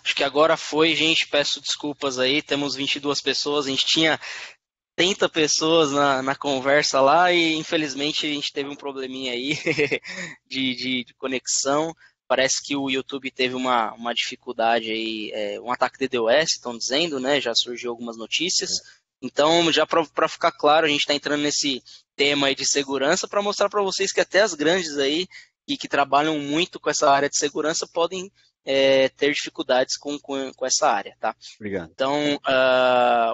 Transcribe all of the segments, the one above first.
Acho que agora foi, gente. Peço desculpas aí. Temos 22 pessoas. A gente tinha 30 pessoas na conversa lá e infelizmente a gente teve um probleminha aí de conexão. Parece que o YouTube teve uma dificuldade aí, um ataque de DDoS, estão dizendo, né? Já surgiu algumas notícias. Então, já para ficar claro, a gente está entrando nesse tema aí de segurança para mostrar para vocês que até as grandes aí que trabalham muito com essa área de segurança podem ter dificuldades com essa área, tá? Obrigado. Então,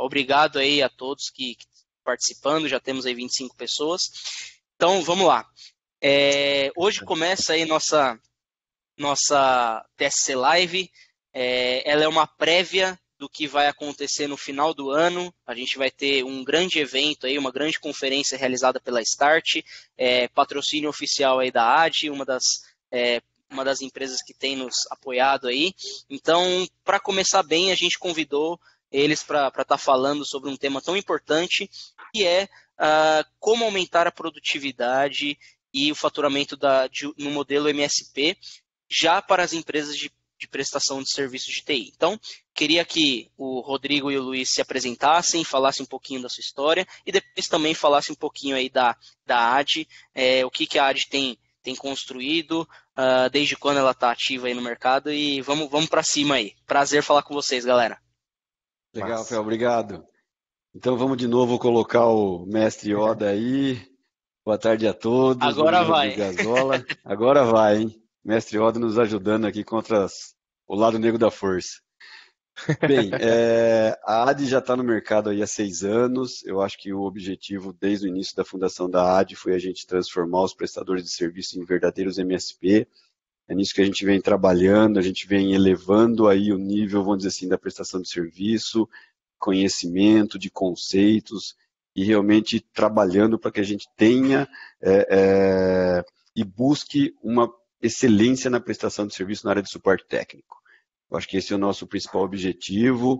obrigado aí a todos que participando, já temos aí 25 pessoas. Então, vamos lá. Hoje começa aí nossa TSC Live. Ela é uma prévia do que vai acontecer no final do ano. A gente vai ter um grande evento aí, uma grande conferência realizada pela Start, patrocínio oficial aí da AD, uma das empresas que tem nos apoiado aí. Então, para começar bem, a gente convidou eles para estar falando sobre um tema tão importante, que é como aumentar a produtividade e o faturamento no modelo MSP, já para as empresas de prestação de serviços de TI. Então, queria que o Rodrigo e o Luiz se apresentassem, falassem um pouquinho da sua história e depois também falassem um pouquinho aí da AD, o que a AD tem construído, desde quando ela está ativa aí no mercado, e vamos para cima aí. Prazer falar com vocês, galera. Legal, Fel, obrigado. Então vamos de novo colocar o mestre Yoda aí. Boa tarde a todos, meu Agora nome é vai. Rodrigo Gazola. Agora vai, hein? Mestre Yoda nos ajudando aqui contra o lado negro da força. Bem, a AD já está no mercado aí há 6 anos. Eu acho que o objetivo desde o início da fundação da AD foi a gente transformar os prestadores de serviço em verdadeiros MSP. É nisso que a gente vem trabalhando, a gente vem elevando aí o nível, vamos dizer assim, da prestação de serviço, conhecimento, de conceitos, e realmente trabalhando para que a gente tenha e busque uma excelência na prestação de serviço na área de suporte técnico. Eu acho que esse é o nosso principal objetivo.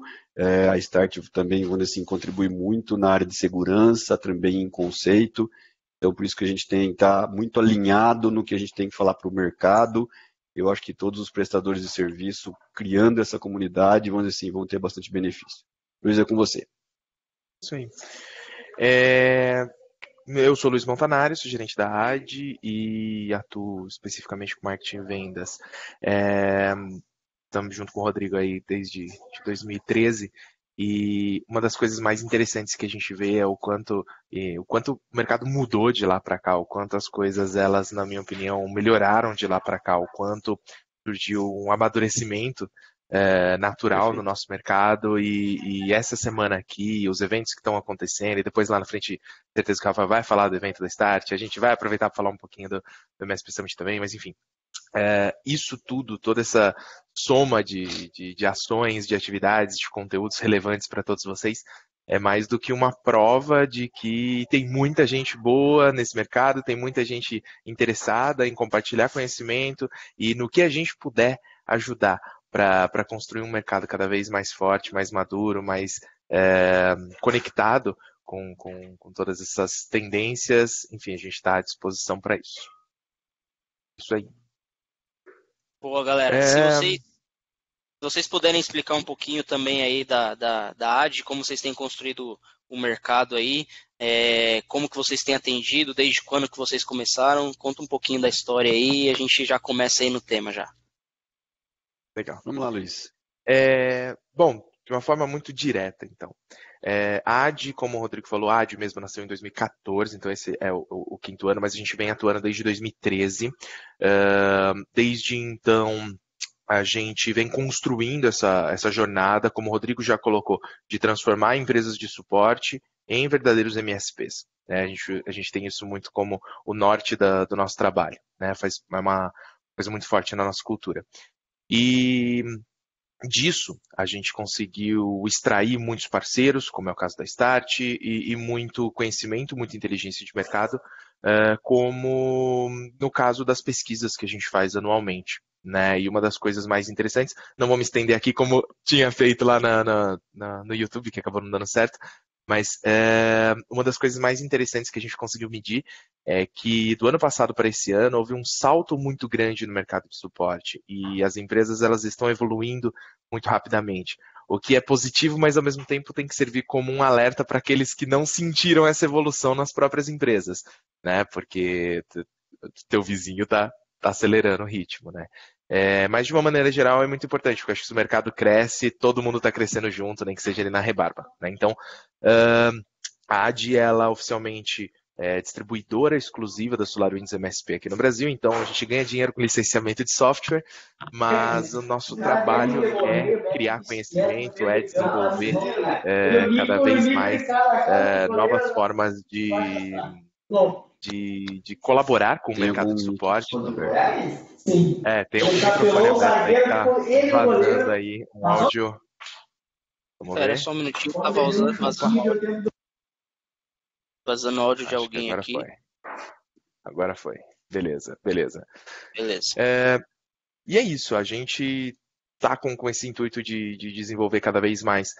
A Start também, vamos dizer assim, contribui muito na área de segurança, também em conceito. Então, por isso que a gente tem que estar muito alinhado no que a gente tem que falar para o mercado. Eu acho que todos os prestadores de serviço, criando essa comunidade, vamos dizer assim, vão ter bastante benefício. Luiz, é com você. Isso aí. Eu sou Luiz Montanari, sou gerente da AD e atuo especificamente com marketing e vendas. Estamos junto com o Rodrigo aí desde 2013 e uma das coisas mais interessantes que a gente vê é o quanto o mercado mudou de lá para cá, o quanto as coisas, elas, na minha opinião, melhoraram de lá para cá, o quanto surgiu um amadurecimento natural no nosso mercado e essa semana aqui, os eventos que estão acontecendo e depois lá na frente, certeza que o Rafa vai falar do evento da Start, a gente vai aproveitar para falar um pouquinho do MSP Summit também, mas enfim, isso tudo, toda essa soma de ações, de atividades, de conteúdos relevantes para todos vocês, é mais do que uma prova de que tem muita gente boa nesse mercado, tem muita gente interessada em compartilhar conhecimento e no que a gente puder ajudar para construir um mercado cada vez mais forte, mais maduro, mais conectado com todas essas tendências. Enfim, a gente está à disposição para isso. Isso aí. Boa, galera. Se vocês puderem explicar um pouquinho também aí da AD, como vocês têm construído o mercado aí, como que vocês têm atendido, desde quando que vocês começaram, conta um pouquinho da história aí e a gente já começa aí no tema já. Legal. Vamos lá, Luiz. Bom, de uma forma muito direta, então. A AD, como o Rodrigo falou, a AD mesmo nasceu em 2014, então esse é o quinto ano, mas a gente vem atuando desde 2013. Desde então, a gente vem construindo essa jornada, como o Rodrigo já colocou, de transformar empresas de suporte em verdadeiros MSPs. A gente tem isso muito como o norte do nosso trabalho. É uma coisa muito forte na nossa cultura. E disso, a gente conseguiu extrair muitos parceiros, como é o caso da Start, e muito conhecimento, muita inteligência de mercado, como no caso das pesquisas que a gente faz anualmente. Né? E uma das coisas mais interessantes, não vou me estender aqui como tinha feito lá no YouTube, que acabou não dando certo, Mas uma das coisas mais interessantes que a gente conseguiu medir é que do ano passado para esse ano houve um salto muito grande no mercado de suporte e as empresas elas estão evoluindo muito rapidamente. O que é positivo, mas ao mesmo tempo tem que servir como um alerta para aqueles que não sentiram essa evolução nas próprias empresas, né? Porque teu vizinho tá acelerando o ritmo, né? Mas de uma maneira geral é muito importante, porque eu acho que se o mercado cresce, todo mundo está crescendo junto, nem que seja ali na rebarba, né? Então, a AD, ela oficialmente é distribuidora exclusiva da SolarWinds MSP aqui no Brasil, então a gente ganha dinheiro com licenciamento de software, mas o nosso trabalho é criar conhecimento, é desenvolver cada vez mais novas formas de colaborar com o mercado de suporte. Tem um microfone aberto aí que tá vazando aí um áudio. Vamos ver. Espera só um minutinho, tá vazando áudio de alguém aqui. Agora foi. Beleza. E é isso, a gente tá com esse intuito de desenvolver cada vez mais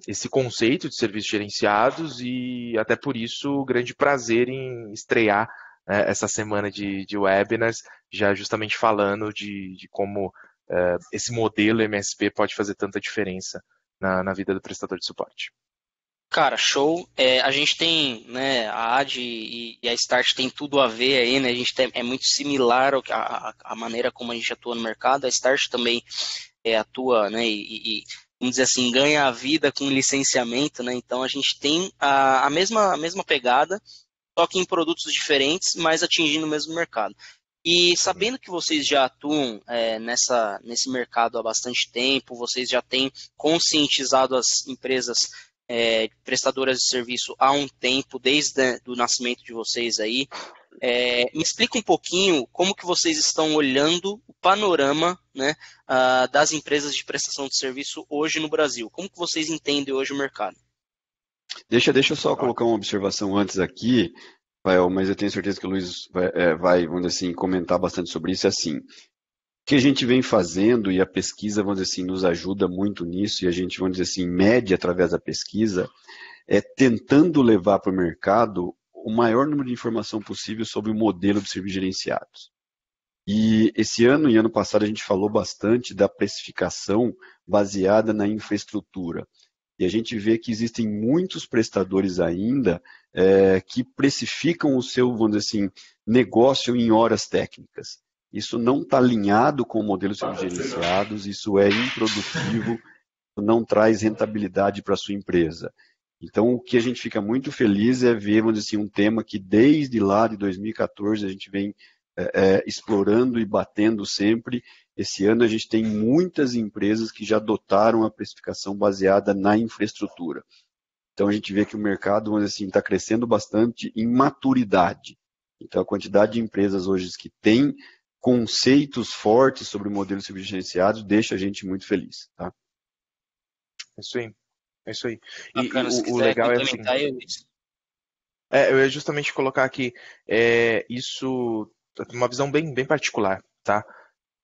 esse conceito de serviços gerenciados e até por isso o grande prazer em estrear essa semana de webinars, já justamente falando de como esse modelo MSP pode fazer tanta diferença na vida do prestador de suporte. Cara, show. A gente tem, né, a AD e a Start tem tudo a ver aí, né? A gente é muito similar a maneira como a gente atua no mercado. A Start também atua, né, e vamos dizer assim, ganha a vida com licenciamento, né? Então a gente tem a mesma pegada, só que em produtos diferentes, mas atingindo o mesmo mercado. E sabendo que vocês já atuam nesse mercado há bastante tempo, vocês já têm conscientizado as empresas prestadoras de serviço há um tempo, desde o nascimento de vocês aí. Me explica um pouquinho como que vocês estão olhando o panorama, né, das empresas de prestação de serviço hoje no Brasil. Como que vocês entendem hoje o mercado? Deixa eu só colocar uma observação antes aqui, Rafael, mas eu tenho certeza que o Luiz vai, vamos dizer assim, comentar bastante sobre isso. É assim, o que a gente vem fazendo, e a pesquisa, vamos dizer assim, nos ajuda muito nisso, e a gente, vamos dizer assim, mede através da pesquisa, tentando levar para o mercado o maior número de informação possível sobre o modelo de serviços gerenciados. E esse ano e ano passado a gente falou bastante da precificação baseada na infraestrutura. E a gente vê que existem muitos prestadores ainda que precificam o seu, vamos dizer assim, negócio em horas técnicas. Isso não está alinhado com o modelo de serviços gerenciados, isso é improdutivo, não traz rentabilidade para a sua empresa. Então, o que a gente fica muito feliz é ver, vamos dizer assim, um tema que desde lá de 2014 a gente vem explorando e batendo sempre. Esse ano a gente tem muitas empresas que já adotaram a precificação baseada na infraestrutura. Então, a gente vê que o mercado, vamos dizer assim, está crescendo bastante em maturidade. Então, a quantidade de empresas hoje que tem conceitos fortes sobre o modelo de serviços gerenciados deixa a gente muito feliz. Tá? É isso aí. Bacana, e o legal é assim. Eu ia justamente colocar aqui isso, uma visão bem particular, tá?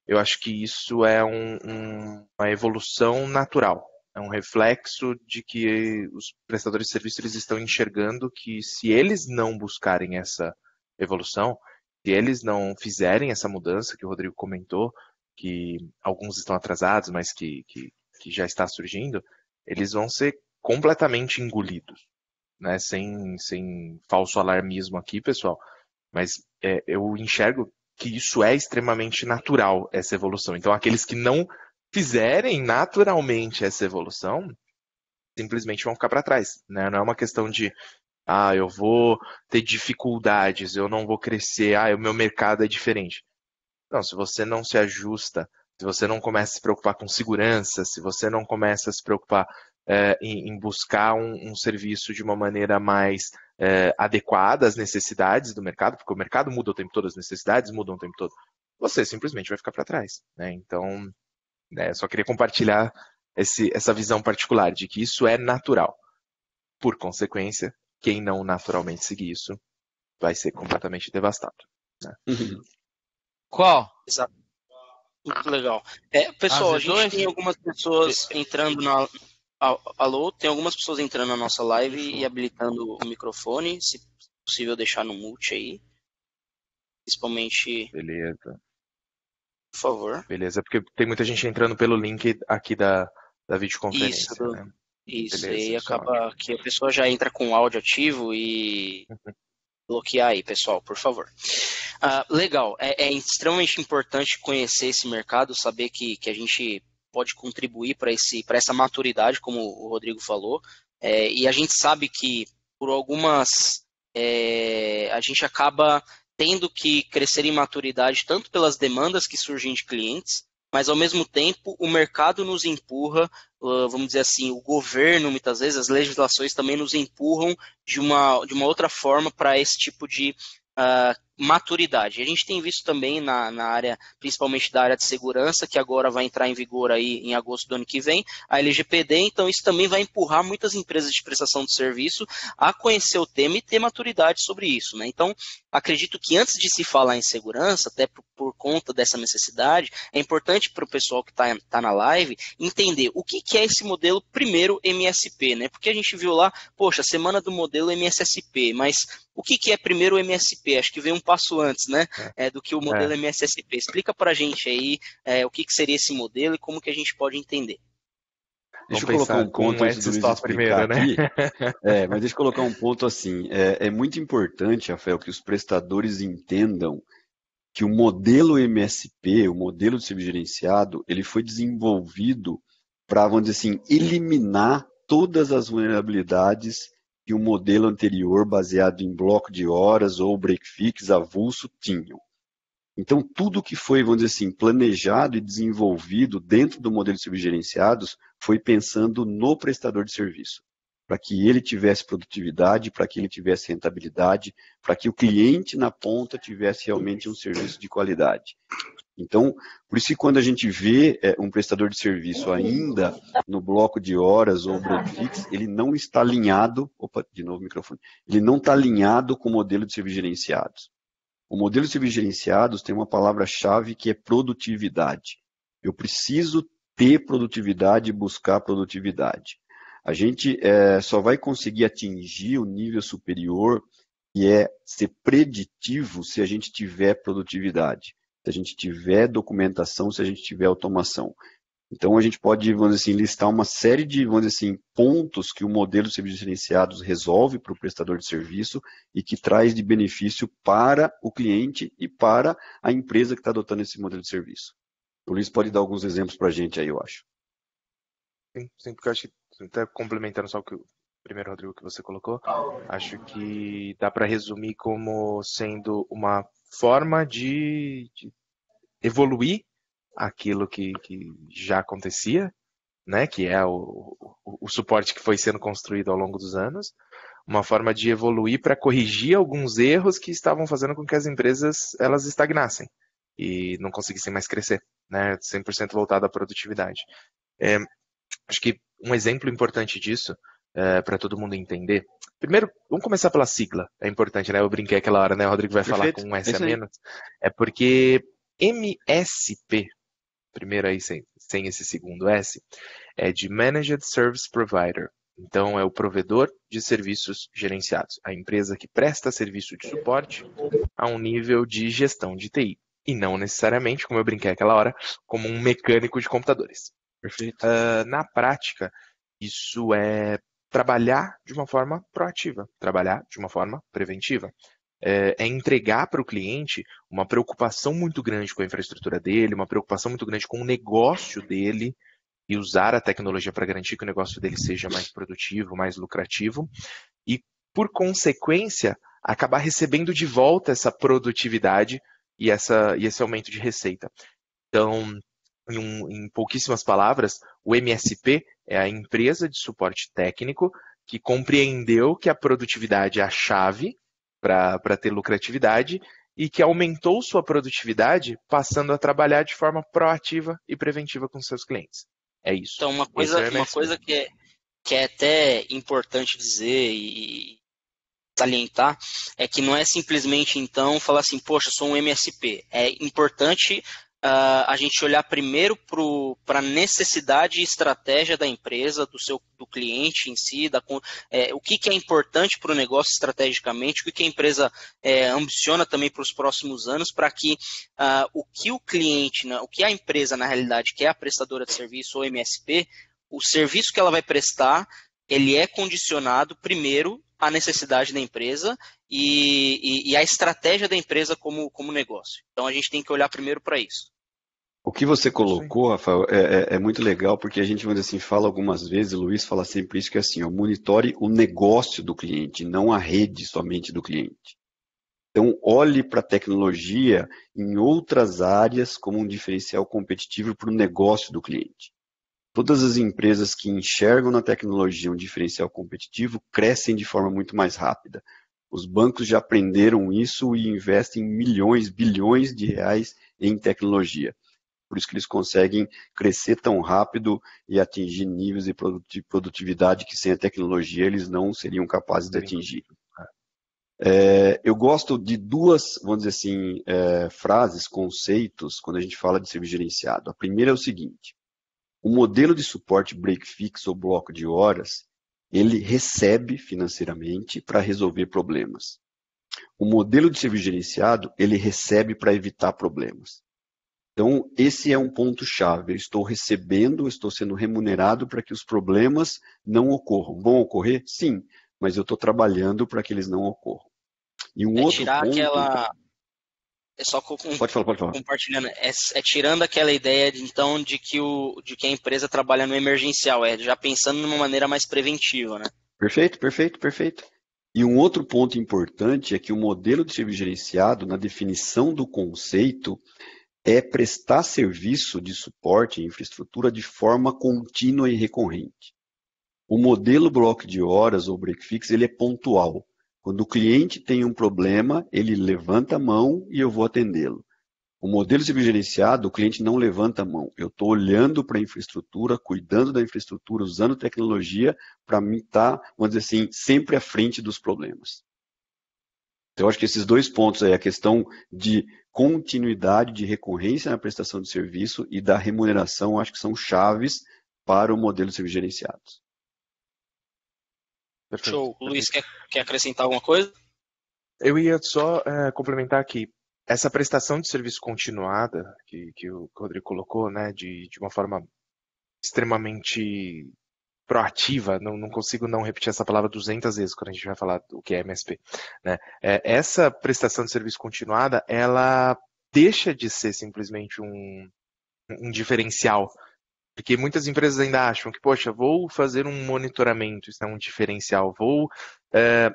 Eu acho que isso é uma evolução natural. É um reflexo de que os prestadores de serviço eles estão enxergando que se eles não buscarem essa evolução, se eles não fizerem essa mudança que o Rodrigo comentou, que alguns estão atrasados, mas que já está surgindo, eles vão ser completamente engolidos, né? Sem falso alarmismo aqui, pessoal. Mas eu enxergo que isso é extremamente natural, essa evolução. Então, aqueles que não fizerem naturalmente essa evolução, simplesmente vão ficar para trás, né? Não é uma questão de eu vou ter dificuldades, eu não vou crescer, o meu mercado é diferente. Não, se você não se ajusta, se você não começa a se preocupar com segurança, se você não começa a se preocupar em buscar um serviço de uma maneira mais adequada às necessidades do mercado, porque o mercado muda o tempo todo, as necessidades mudam o tempo todo, você simplesmente vai ficar para trás, né? Então, eu só queria compartilhar essa visão particular de que isso é natural. Por consequência, quem não naturalmente seguir isso vai ser completamente devastado. Né? Qual? Exato. Muito legal. Pessoal, a gente tem algumas pessoas entrando Alô, tem algumas pessoas entrando na nossa live e habilitando o microfone, se possível deixar no mute aí, principalmente, Beleza. por favor. Beleza, porque tem muita gente entrando pelo link aqui da videoconferência, Isso, né? isso, Beleza, e isso é acaba ótimo. que a pessoa já entra com o áudio ativo e bloquear aí, pessoal, por favor. Legal, é extremamente importante conhecer esse mercado, saber que a gente pode contribuir para essa maturidade, como o Rodrigo falou, e a gente sabe que por algumas. A gente acaba tendo que crescer em maturidade tanto pelas demandas que surgem de clientes, mas ao mesmo tempo o mercado nos empurra, vamos dizer assim, o governo, muitas vezes, as legislações também nos empurram de uma outra forma para esse tipo de maturidade. A gente tem visto também na área, principalmente da área de segurança, que agora vai entrar em vigor aí em agosto do ano que vem, a LGPD, então isso também vai empurrar muitas empresas de prestação de serviço a conhecer o tema e ter maturidade sobre isso, né? Então, acredito que antes de se falar em segurança, até por conta dessa necessidade, é importante para o pessoal que está na live entender o que é esse modelo primeiro MSP, né? Porque a gente viu lá, poxa, semana do modelo MSSP, mas o que é primeiro o MSP? Acho que vem um passo antes, né? Do que o modelo MSSP. Explica para a gente aí o que seria esse modelo e como que a gente pode entender. Deixa eu Vamos colocar pensar um com ponto um antes do Luiz S-Stop explicar primeiro, né? aqui. Mas deixa eu colocar um ponto assim. É muito importante, Rafael, que os prestadores entendam que o modelo MSP, o modelo de serviço gerenciado, ele foi desenvolvido para, vamos dizer assim, eliminar todas as vulnerabilidades que o modelo anterior, baseado em bloco de horas ou break-fix avulso, tinham. Então, tudo que foi, vamos dizer assim, planejado e desenvolvido dentro do modelo de serviços gerenciados foi pensando no prestador de serviço, para que ele tivesse produtividade, para que ele tivesse rentabilidade, para que o cliente na ponta tivesse realmente um serviço de qualidade. Então, por isso que quando a gente vê um prestador de serviço ainda no bloco de horas ou break fix, ele não está alinhado, de novo o microfone, ele não está alinhado com o modelo de serviços gerenciados. O modelo de serviços gerenciados tem uma palavra-chave que é produtividade. Eu preciso ter produtividade e buscar produtividade. A gente só vai conseguir atingir o nível superior, que é ser preditivo, se a gente tiver produtividade, se a gente tiver documentação, se a gente tiver automação. Então, a gente pode, vamos dizer assim, listar uma série de, vamos dizer assim, pontos que o modelo de serviços gerenciados resolve para o prestador de serviço e que traz de benefício para o cliente e para a empresa que está adotando esse modelo de serviço. O Luiz pode dar alguns exemplos para a gente aí, eu acho. Sim, porque eu acho que, até complementando só o que o primeiro, Rodrigo, que você colocou, acho que dá para resumir como sendo uma forma de evoluir aquilo que já acontecia, né, que é o suporte que foi sendo construído ao longo dos anos, uma forma de evoluir para corrigir alguns erros que estavam fazendo com que as empresas elas estagnassem e não conseguissem mais crescer, né, 100% voltado à produtividade. Acho que um exemplo importante disso, para todo mundo entender. Primeiro, vamos começar pela sigla. É importante, né? Eu brinquei aquela hora, né? O Rodrigo vai falar com um S a menos. É porque MSP, primeiro aí sem esse segundo S, é de Managed Service Provider. Então, é o provedor de serviços gerenciados. A empresa que presta serviço de suporte a um nível de gestão de TI. E não necessariamente, como eu brinquei aquela hora, como um mecânico de computadores. Perfeito. Na prática, isso é trabalhar de uma forma proativa, trabalhar de uma forma preventiva. É entregar para o cliente uma preocupação muito grande com a infraestrutura dele, uma preocupação muito grande com o negócio dele e usar a tecnologia para garantir que o negócio dele seja mais produtivo, mais lucrativo e, por consequência, acabar recebendo de volta essa produtividade e esse aumento de receita. Então, em pouquíssimas palavras, o MSP é a empresa de suporte técnico que compreendeu que a produtividade é a chave para ter lucratividade e que aumentou sua produtividade passando a trabalhar de forma proativa e preventiva com seus clientes. É isso. Então, uma coisa que é até importante dizer e salientar é que não é simplesmente, então, falar assim, poxa, sou um MSP. É importante a gente olhar primeiro para a necessidade e estratégia da empresa, cliente em si, o que é importante para o negócio estrategicamente, o que a empresa ambiciona também para os próximos anos, para que o que o cliente, o que a empresa, na realidade, que é a prestadora de serviço ou MSP, o serviço que ela vai prestar, ele é condicionado, primeiro, à necessidade da empresa e à estratégia da empresa como negócio. Então, a gente tem que olhar primeiro para isso. O que você colocou, Rafael, é muito legal, porque a gente, vamos dizer assim, fala algumas vezes, o Luiz fala sempre isso, que é assim, monitore o negócio do cliente, não a rede somente do cliente. Então, olhe para a tecnologia em outras áreas como um diferencial competitivo para o negócio do cliente. Todas as empresas que enxergam na tecnologia um diferencial competitivo crescem de forma muito mais rápida. Os bancos já aprenderam isso e investem milhões, bilhões de reais em tecnologia. Por isso que eles conseguem crescer tão rápido e atingir níveis de produtividade que sem a tecnologia eles não seriam capazes de atingir. Eu gosto de duas, vamos dizer assim, frases, conceitos, quando a gente fala de serviço gerenciado. A primeira é o seguinte: o modelo de suporte break-fix ou bloco de horas, ele recebe financeiramente para resolver problemas. O modelo de serviço gerenciado, ele recebe para evitar problemas. Então, esse é um ponto-chave. Eu estou recebendo, estou sendo remunerado para que os problemas não ocorram. Vão ocorrer? Sim, mas eu estou trabalhando para que eles não ocorram. E um outro tirar ponto... aquela... Pode falar. Compartilhando, tirando aquela ideia, então, de que a empresa trabalha no emergencial, já pensando numa maneira mais preventiva, né? Perfeito. E um outro ponto importante é que o modelo de serviço gerenciado, na definição do conceito, é prestar serviço de suporte e infraestrutura de forma contínua e recorrente. O modelo bloco de horas ou break-fix, ele é pontual. Quando o cliente tem um problema, ele levanta a mão e eu vou atendê-lo. O modelo serviço gerenciado, o cliente não levanta a mão. Eu estou olhando para a infraestrutura, cuidando da infraestrutura, usando tecnologia para mim estar, vamos dizer assim, sempre à frente dos problemas. Então, eu acho que esses dois pontos aí, a questão de continuidade, de recorrência na prestação de serviço e da remuneração, acho que são chaves para o modelo de serviços gerenciados. Perfeito. Show. Luiz, quer acrescentar alguma coisa? Eu ia só complementar aqui. Essa prestação de serviço continuada que o Rodrigo colocou, né, de uma forma extremamente proativa, não consigo não repetir essa palavra 200 vezes quando a gente vai falar o que é MSP, né? Essa prestação de serviço continuada, ela deixa de ser simplesmente um diferencial, porque muitas empresas ainda acham que, poxa, vou fazer um monitoramento, isso é um diferencial, vou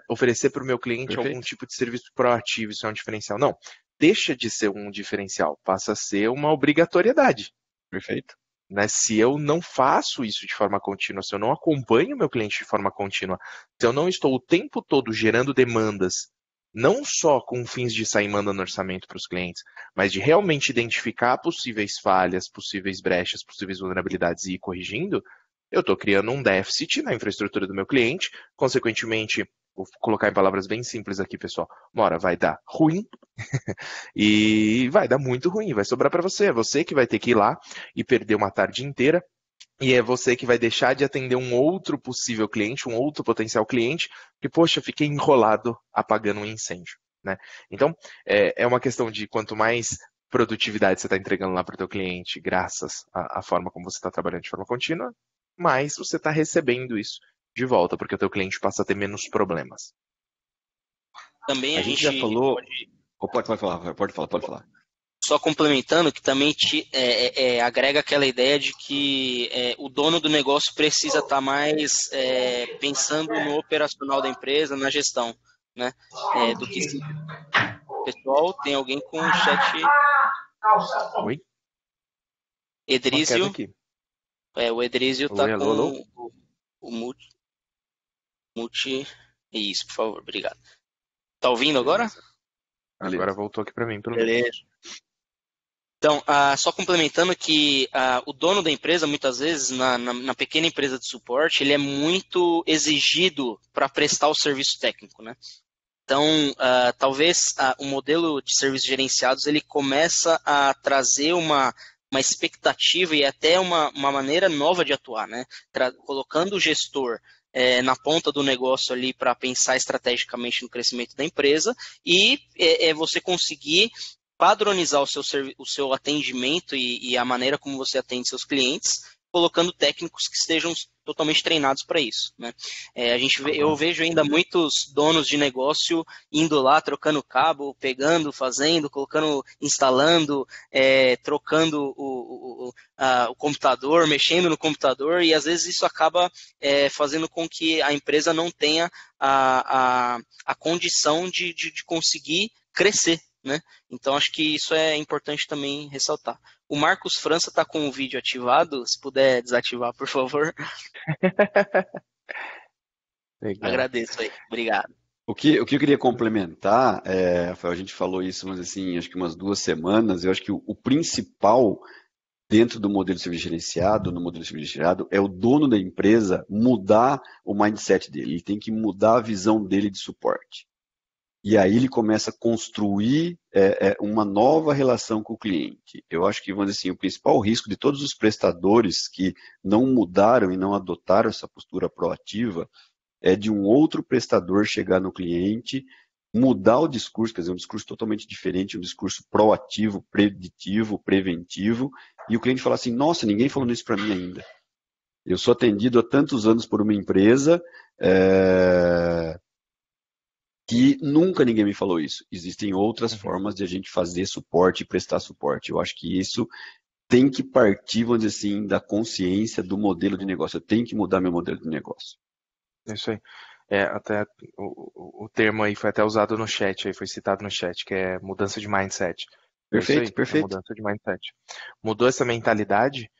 oferecer para o meu cliente algum tipo de serviço proativo, isso é um diferencial. Não, deixa de ser um diferencial, passa a ser uma obrigatoriedade. Perfeito. Né? Se eu não faço isso de forma contínua, se eu não acompanho o meu cliente de forma contínua, se eu não estou o tempo todo gerando demandas, não só com fins de sair mandando orçamento para os clientes, mas de realmente identificar possíveis falhas, possíveis brechas, possíveis vulnerabilidades e ir corrigindo, eu estou criando um déficit na infraestrutura do meu cliente, consequentemente, vou colocar em palavras bem simples aqui, pessoal, uma hora vai dar ruim e vai dar muito ruim, vai sobrar para você, é você que vai ter que ir lá e perder uma tarde inteira e é você que vai deixar de atender um outro possível cliente, um outro potencial cliente, que, poxa, fiquei enrolado apagando um incêndio, né? Então, é uma questão de quanto mais produtividade você está entregando lá para o teu cliente, graças à forma como você está trabalhando de forma contínua, mais você está recebendo isso de volta, porque o teu cliente passa a ter menos problemas. Também a gente já falou... Pode falar. Só complementando, que também agrega aquela ideia de que o dono do negócio precisa estar mais pensando no operacional da empresa, na gestão, né? Do que se... Pessoal, tem alguém com o chat... Oi? Edrísio. O Edrísio está com alô? o mute. Isso, por favor, obrigado. Tá ouvindo agora? Agora voltou aqui para mim, pelo menos. Beleza. Então, só complementando que o dono da empresa, muitas vezes, na pequena empresa de suporte, ele é muito exigido para prestar o serviço técnico, né? Então, talvez o modelo de serviços gerenciados, ele começa a trazer uma uma expectativa e até uma maneira nova de atuar, né? Colocando o gestor na ponta do negócio ali para pensar estrategicamente no crescimento da empresa e você conseguir padronizar o seu atendimento e a maneira como você atende seus clientes, colocando técnicos que estejam totalmente treinados para isso, né? Eu vejo ainda muitos donos de negócio indo lá, trocando cabo, pegando, fazendo, colocando, instalando, trocando o computador, mexendo no computador, e às vezes isso acaba fazendo com que a empresa não tenha a condição de conseguir crescer, né? Então acho que isso é importante também ressaltar. O Marcos França está com o vídeo ativado, se puder desativar, por favor. Legal. Agradeço aí, obrigado. O que eu queria complementar, Rafael, a gente falou isso, mas assim, acho que umas 2 semanas, eu acho que o principal dentro do modelo de serviço gerenciado, no modelo de serviço gerenciado, é o dono da empresa mudar o mindset dele, ele tem que mudar a visão dele de suporte. E aí ele começa a construir uma nova relação com o cliente. Eu acho que, vamos dizer assim, o principal risco de todos os prestadores que não mudaram e não adotaram essa postura proativa é de um outro prestador chegar no cliente, mudar o discurso, quer dizer, um discurso totalmente diferente, um discurso proativo, preditivo, preventivo, e o cliente falar assim, nossa, ninguém falou isso para mim ainda. Eu sou atendido há tantos anos por uma empresa que nunca ninguém me falou isso. Existem outras formas de a gente fazer suporte e prestar suporte. Eu acho que isso tem que partir, vamos dizer assim, da consciência do modelo de negócio. Eu tenho que mudar meu modelo de negócio. Isso aí. Até o termo aí foi até usado no chat, aí foi citado no chat, que é mudança de mindset. Perfeito, isso aí, perfeito. Mudança de mindset. Mudou essa mentalidade,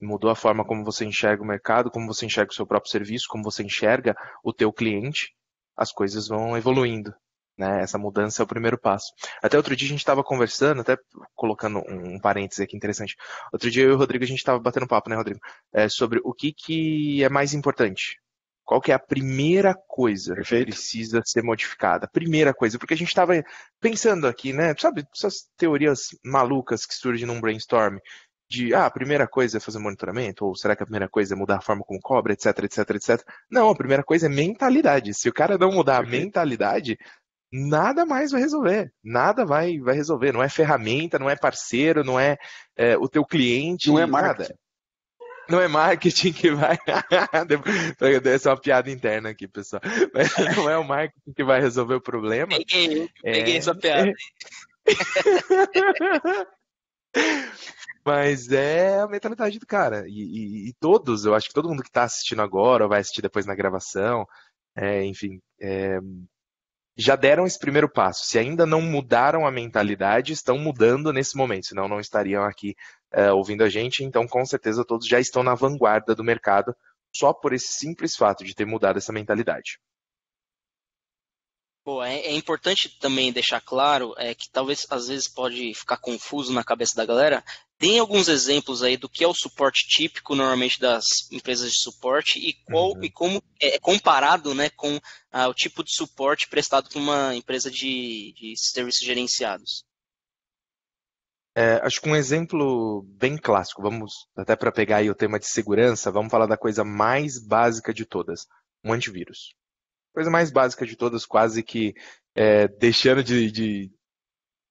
mudou a forma como você enxerga o mercado, como você enxerga o seu próprio serviço, como você enxerga o teu cliente, as coisas vão evoluindo, né? Essa mudança é o primeiro passo. Até outro dia a gente estava conversando, até colocando um parêntese aqui interessante. Outro dia eu e o Rodrigo, a gente estava batendo papo, né, Rodrigo? Sobre o que é mais importante. Qual que é a primeira coisa Perfeito. que precisa ser modificada? Primeira coisa, porque a gente estava pensando aqui, né? Sabe, essas teorias malucas que surgem num brainstorm de, a primeira coisa é fazer monitoramento, ou será que a primeira coisa é mudar a forma como cobra, etc, etc, etc. Não, a primeira coisa é mentalidade. Se o cara não mudar a mentalidade, nada mais vai resolver. Nada vai resolver. Não é ferramenta, não é parceiro, não é o teu cliente, Não é marketing. nada. Não é marketing que vai. Essa é uma piada interna aqui, pessoal. Mas não é o marketing que vai resolver o problema. Peguei essa piada. Mas é a mentalidade do cara. E todos, eu acho que todo mundo que está assistindo agora, ou vai assistir depois na gravação, enfim, já deram esse primeiro passo. Se ainda não mudaram a mentalidade, estão mudando nesse momento, senão não estariam aqui ouvindo a gente. Então, com certeza, todos já estão na vanguarda do mercado, só por esse simples fato de ter mudado essa mentalidade. Pô, é importante também deixar claro que talvez às vezes pode ficar confuso na cabeça da galera. Tem alguns exemplos aí do que é o suporte típico normalmente das empresas de suporte e como é comparado, né, com o tipo de suporte prestado por uma empresa de serviços gerenciados. Acho que um exemplo bem clássico, vamos até para pegar aí o tema de segurança, vamos falar da coisa mais básica de todas, um antivírus. Coisa mais básica de todas, quase que deixando de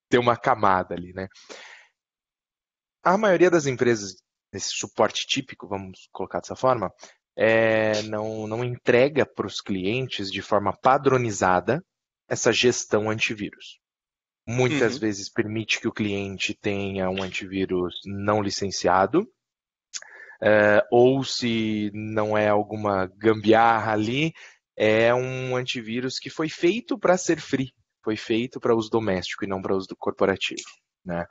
ter uma camada ali, né? A maioria das empresas, esse suporte típico, vamos colocar dessa forma, não entrega para os clientes de forma padronizada essa gestão antivírus. Muitas vezes permite que o cliente tenha um antivírus não licenciado, ou se não é alguma gambiarra ali, é um antivírus que foi feito para ser free, foi feito para uso doméstico e não para uso corporativo, né?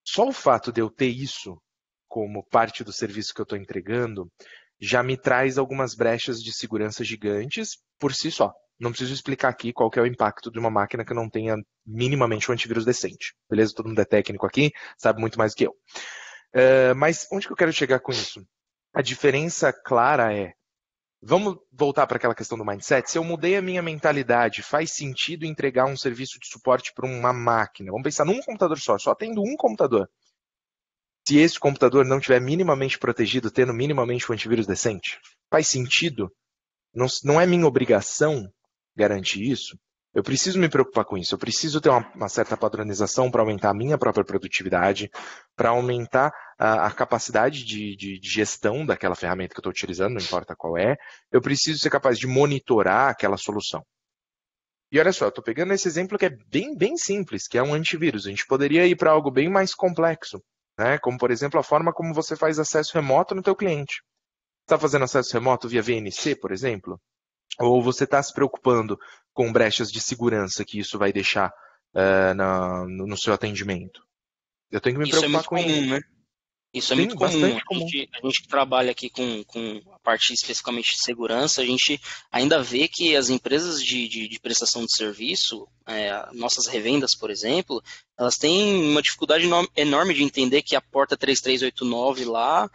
Só o fato de eu ter isso como parte do serviço que eu estou entregando já me traz algumas brechas de segurança gigantes por si só. Não preciso explicar aqui qual que é o impacto de uma máquina que não tenha minimamente um antivírus decente. Beleza? Todo mundo é técnico aqui, sabe muito mais do que eu. Mas onde que eu quero chegar com isso? A diferença clara é Vamos voltar para aquela questão do mindset? Se eu mudei a minha mentalidade, faz sentido entregar um serviço de suporte para uma máquina? Vamos pensar num computador só tendo um computador. Se esse computador não estiver minimamente protegido, tendo minimamente um antivírus decente, faz sentido? Não é minha obrigação garantir isso? Eu preciso me preocupar com isso. Eu preciso ter uma certa padronização para aumentar a minha própria produtividade, para aumentar a capacidade de gestão daquela ferramenta que eu estou utilizando, não importa qual é. Eu preciso ser capaz de monitorar aquela solução. E olha só, eu estou pegando esse exemplo que é bem simples, que é um antivírus. A gente poderia ir para algo bem mais complexo, né? Como, por exemplo, a forma como você faz acesso remoto no teu cliente. Está fazendo acesso remoto via VNC, por exemplo? Ou você está se preocupando com brechas de segurança que isso vai deixar no seu atendimento? Eu tenho que me preocupar com isso, né? Isso é Sim, muito comum. bastante comum. A gente que trabalha aqui com a parte especificamente de segurança, a gente ainda vê que as empresas de prestação de serviço, nossas revendas, por exemplo, elas têm uma dificuldade enorme de entender que a porta 3389 lá,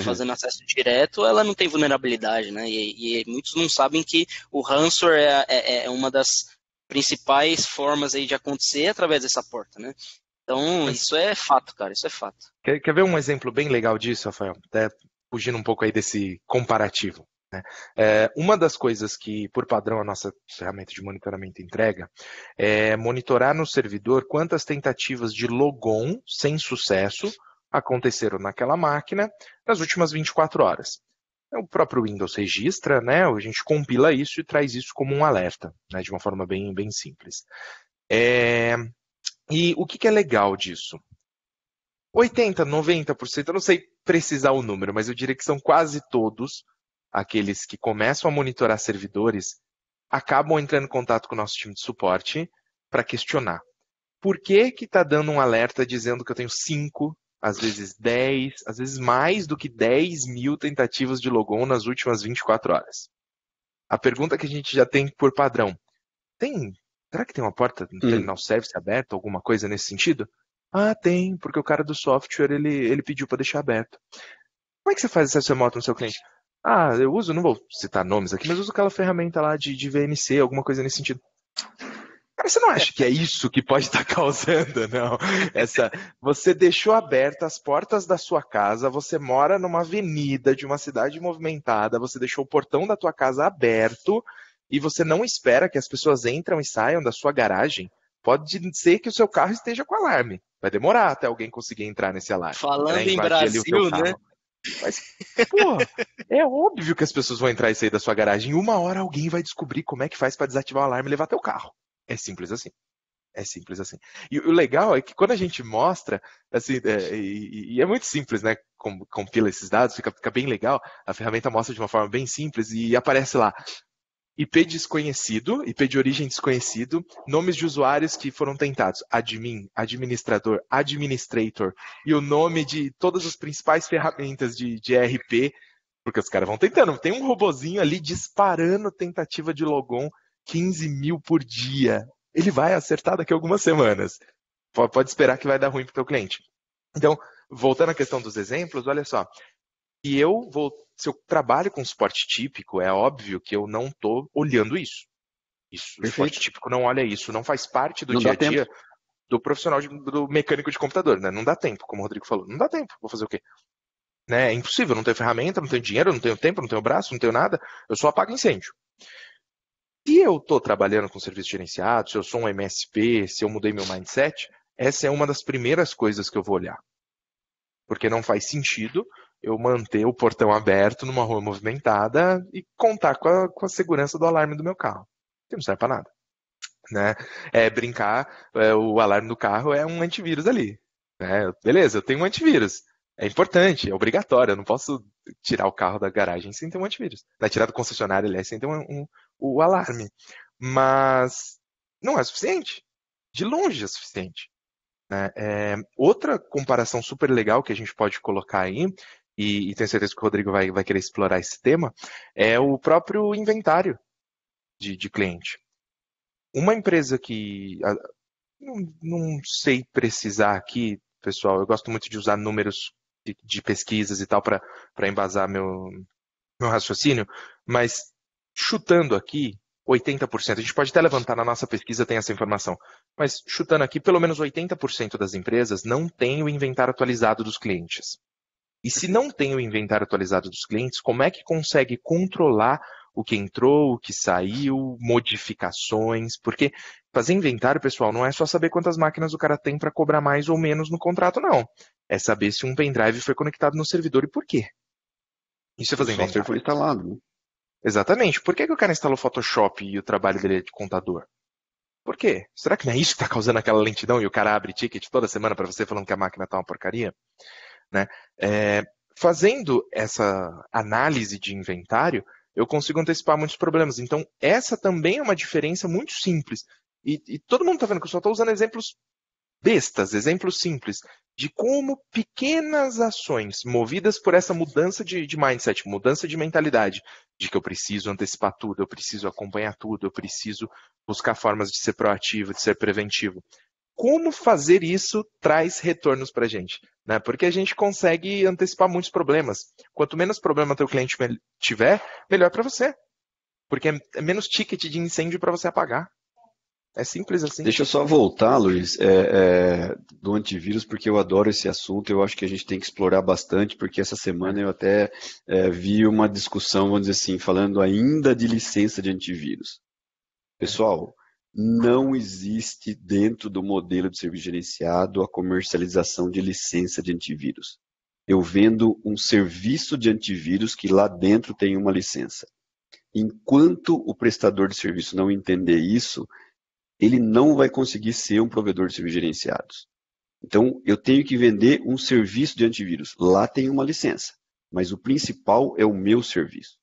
fazendo acesso direto, ela não tem vulnerabilidade, né? E muitos não sabem que o ransomware é uma das principais formas aí de acontecer através dessa porta, né? Então, isso é fato, cara, isso é fato. Quer ver um exemplo bem legal disso, Rafael? Até fugindo um pouco aí desse comparativo, né? Uma das coisas que, por padrão, a nossa ferramenta de monitoramento entrega é monitorar no servidor quantas tentativas de logon sem sucesso aconteceram naquela máquina nas últimas 24 horas. O próprio Windows registra, né? A gente compila isso e traz isso como um alerta, né? De uma forma bem simples. E o que é legal disso? 80%, 90%, eu não sei precisar o número, mas eu diria que são quase todos aqueles que começam a monitorar servidores acabam entrando em contato com o nosso time de suporte para questionar. Por que está dando um alerta dizendo que eu tenho 5, às vezes 10, às vezes mais do que 10 mil tentativas de logon nas últimas 24 horas? A pergunta que a gente já tem por padrão, será que tem uma porta no terminal service aberta, alguma coisa nesse sentido? Ah, tem, porque o cara do software, ele pediu para deixar aberto. Como é que você faz acesso remoto no seu cliente? Ah, eu uso, não vou citar nomes aqui, mas uso aquela ferramenta lá de VNC, alguma coisa nesse sentido. Cara, você não acha que é isso que pode estar causando, não? Você deixou abertas as portas da sua casa, você mora numa avenida de uma cidade movimentada, você deixou o portão da tua casa aberto e você não espera que as pessoas entram e saiam da sua garagem. Pode ser que o seu carro esteja com alarme. Vai demorar até alguém conseguir entrar nesse alarme. Falando em Brasil, né? Mas, pô, é óbvio que as pessoas vão entrar e sair da sua garagem. Em 1 hora alguém vai descobrir como é que faz para desativar o alarme e levar teu carro. É simples assim. É simples assim. E o legal é que quando a gente mostra, assim, e é muito simples, né? Compila esses dados, fica bem legal. A ferramenta mostra de uma forma bem simples e aparece lá. IP desconhecido, IP de origem desconhecido, nomes de usuários que foram tentados, admin, administrador, administrator, e o nome de todas as principais ferramentas de ERP, porque os caras vão tentando. Tem um robozinho ali disparando tentativa de logon, 15 mil por dia. Ele vai acertar daqui a algumas semanas. Pode esperar que vai dar ruim para o teu cliente. Então, voltando à questão dos exemplos, olha só. Se eu trabalho com suporte típico, é óbvio que eu não estou olhando isso. O suporte típico não olha isso, não faz parte do dia a dia do profissional, do mecânico de computador, né? Não dá tempo, como o Rodrigo falou. Não dá tempo, vou fazer o quê? Né? É impossível, não tenho ferramenta, não tenho dinheiro, não tenho tempo, não tenho braço, não tenho nada, eu só apago incêndio. Se eu estou trabalhando com serviço gerenciado, se eu sou um MSP, se eu mudei meu mindset, essa é uma das primeiras coisas que eu vou olhar. Porque não faz sentido eu manter o portão aberto numa rua movimentada e contar com a segurança do alarme do meu carro. Que não serve para nada. Né? O alarme do carro é um antivírus ali. Né? Beleza, eu tenho um antivírus. É importante, é obrigatório. Eu não posso tirar o carro da garagem sem ter um antivírus. Tirar do concessionário, aliás, sem ter o alarme. Mas não é suficiente. De longe é suficiente. Né? Outra comparação super legal que a gente pode colocar aí, e tenho certeza que o Rodrigo vai querer explorar esse tema, é o próprio inventário de cliente. Uma empresa que... Não sei precisar aqui, pessoal, eu gosto muito de usar números de pesquisas e tal para embasar meu raciocínio, mas chutando aqui, 80%, a gente pode até levantar na nossa pesquisa, tem essa informação, mas chutando aqui, pelo menos 80% das empresas não tem o inventário atualizado dos clientes. E se não tem o inventário atualizado dos clientes, como é que consegue controlar o que entrou, o que saiu, modificações? Porque fazer inventário, pessoal, não é só saber quantas máquinas o cara tem para cobrar mais ou menos no contrato, não. É saber se um pendrive foi conectado no servidor e por quê. Isso é fazer inventário. O software foi instalado, né? Exatamente. Por que o cara instalou Photoshop e o trabalho dele é de contador? Por quê? Será que não é isso que está causando aquela lentidão e o cara abre ticket toda semana para você falando que a máquina está uma porcaria? Né? Fazendo essa análise de inventário, eu consigo antecipar muitos problemas. Então, essa também é uma diferença muito simples. E todo mundo está vendo que eu só estou usando exemplos bestas, exemplos simples, de como pequenas ações movidas por essa mudança de mindset, mudança de mentalidade, de que eu preciso antecipar tudo, eu preciso acompanhar tudo, eu preciso buscar formas de ser proativo, de ser preventivo. Como fazer isso traz retornos para a gente, né? Porque a gente consegue antecipar muitos problemas. Quanto menos problema teu cliente tiver, melhor para você. Porque é menos ticket de incêndio para você apagar. É simples assim. Deixa eu só voltar, Luiz, do antivírus, porque eu adoro esse assunto, eu acho que a gente tem que explorar bastante, porque essa semana eu até vi uma discussão, vamos dizer assim, falando ainda de licença de antivírus. Pessoal, não existe dentro do modelo de serviço gerenciado a comercialização de licença de antivírus. Eu vendo um serviço de antivírus que lá dentro tem uma licença. Enquanto o prestador de serviço não entender isso, ele não vai conseguir ser um provedor de serviços gerenciados. Então, eu tenho que vender um serviço de antivírus. Lá tem uma licença, mas o principal é o meu serviço.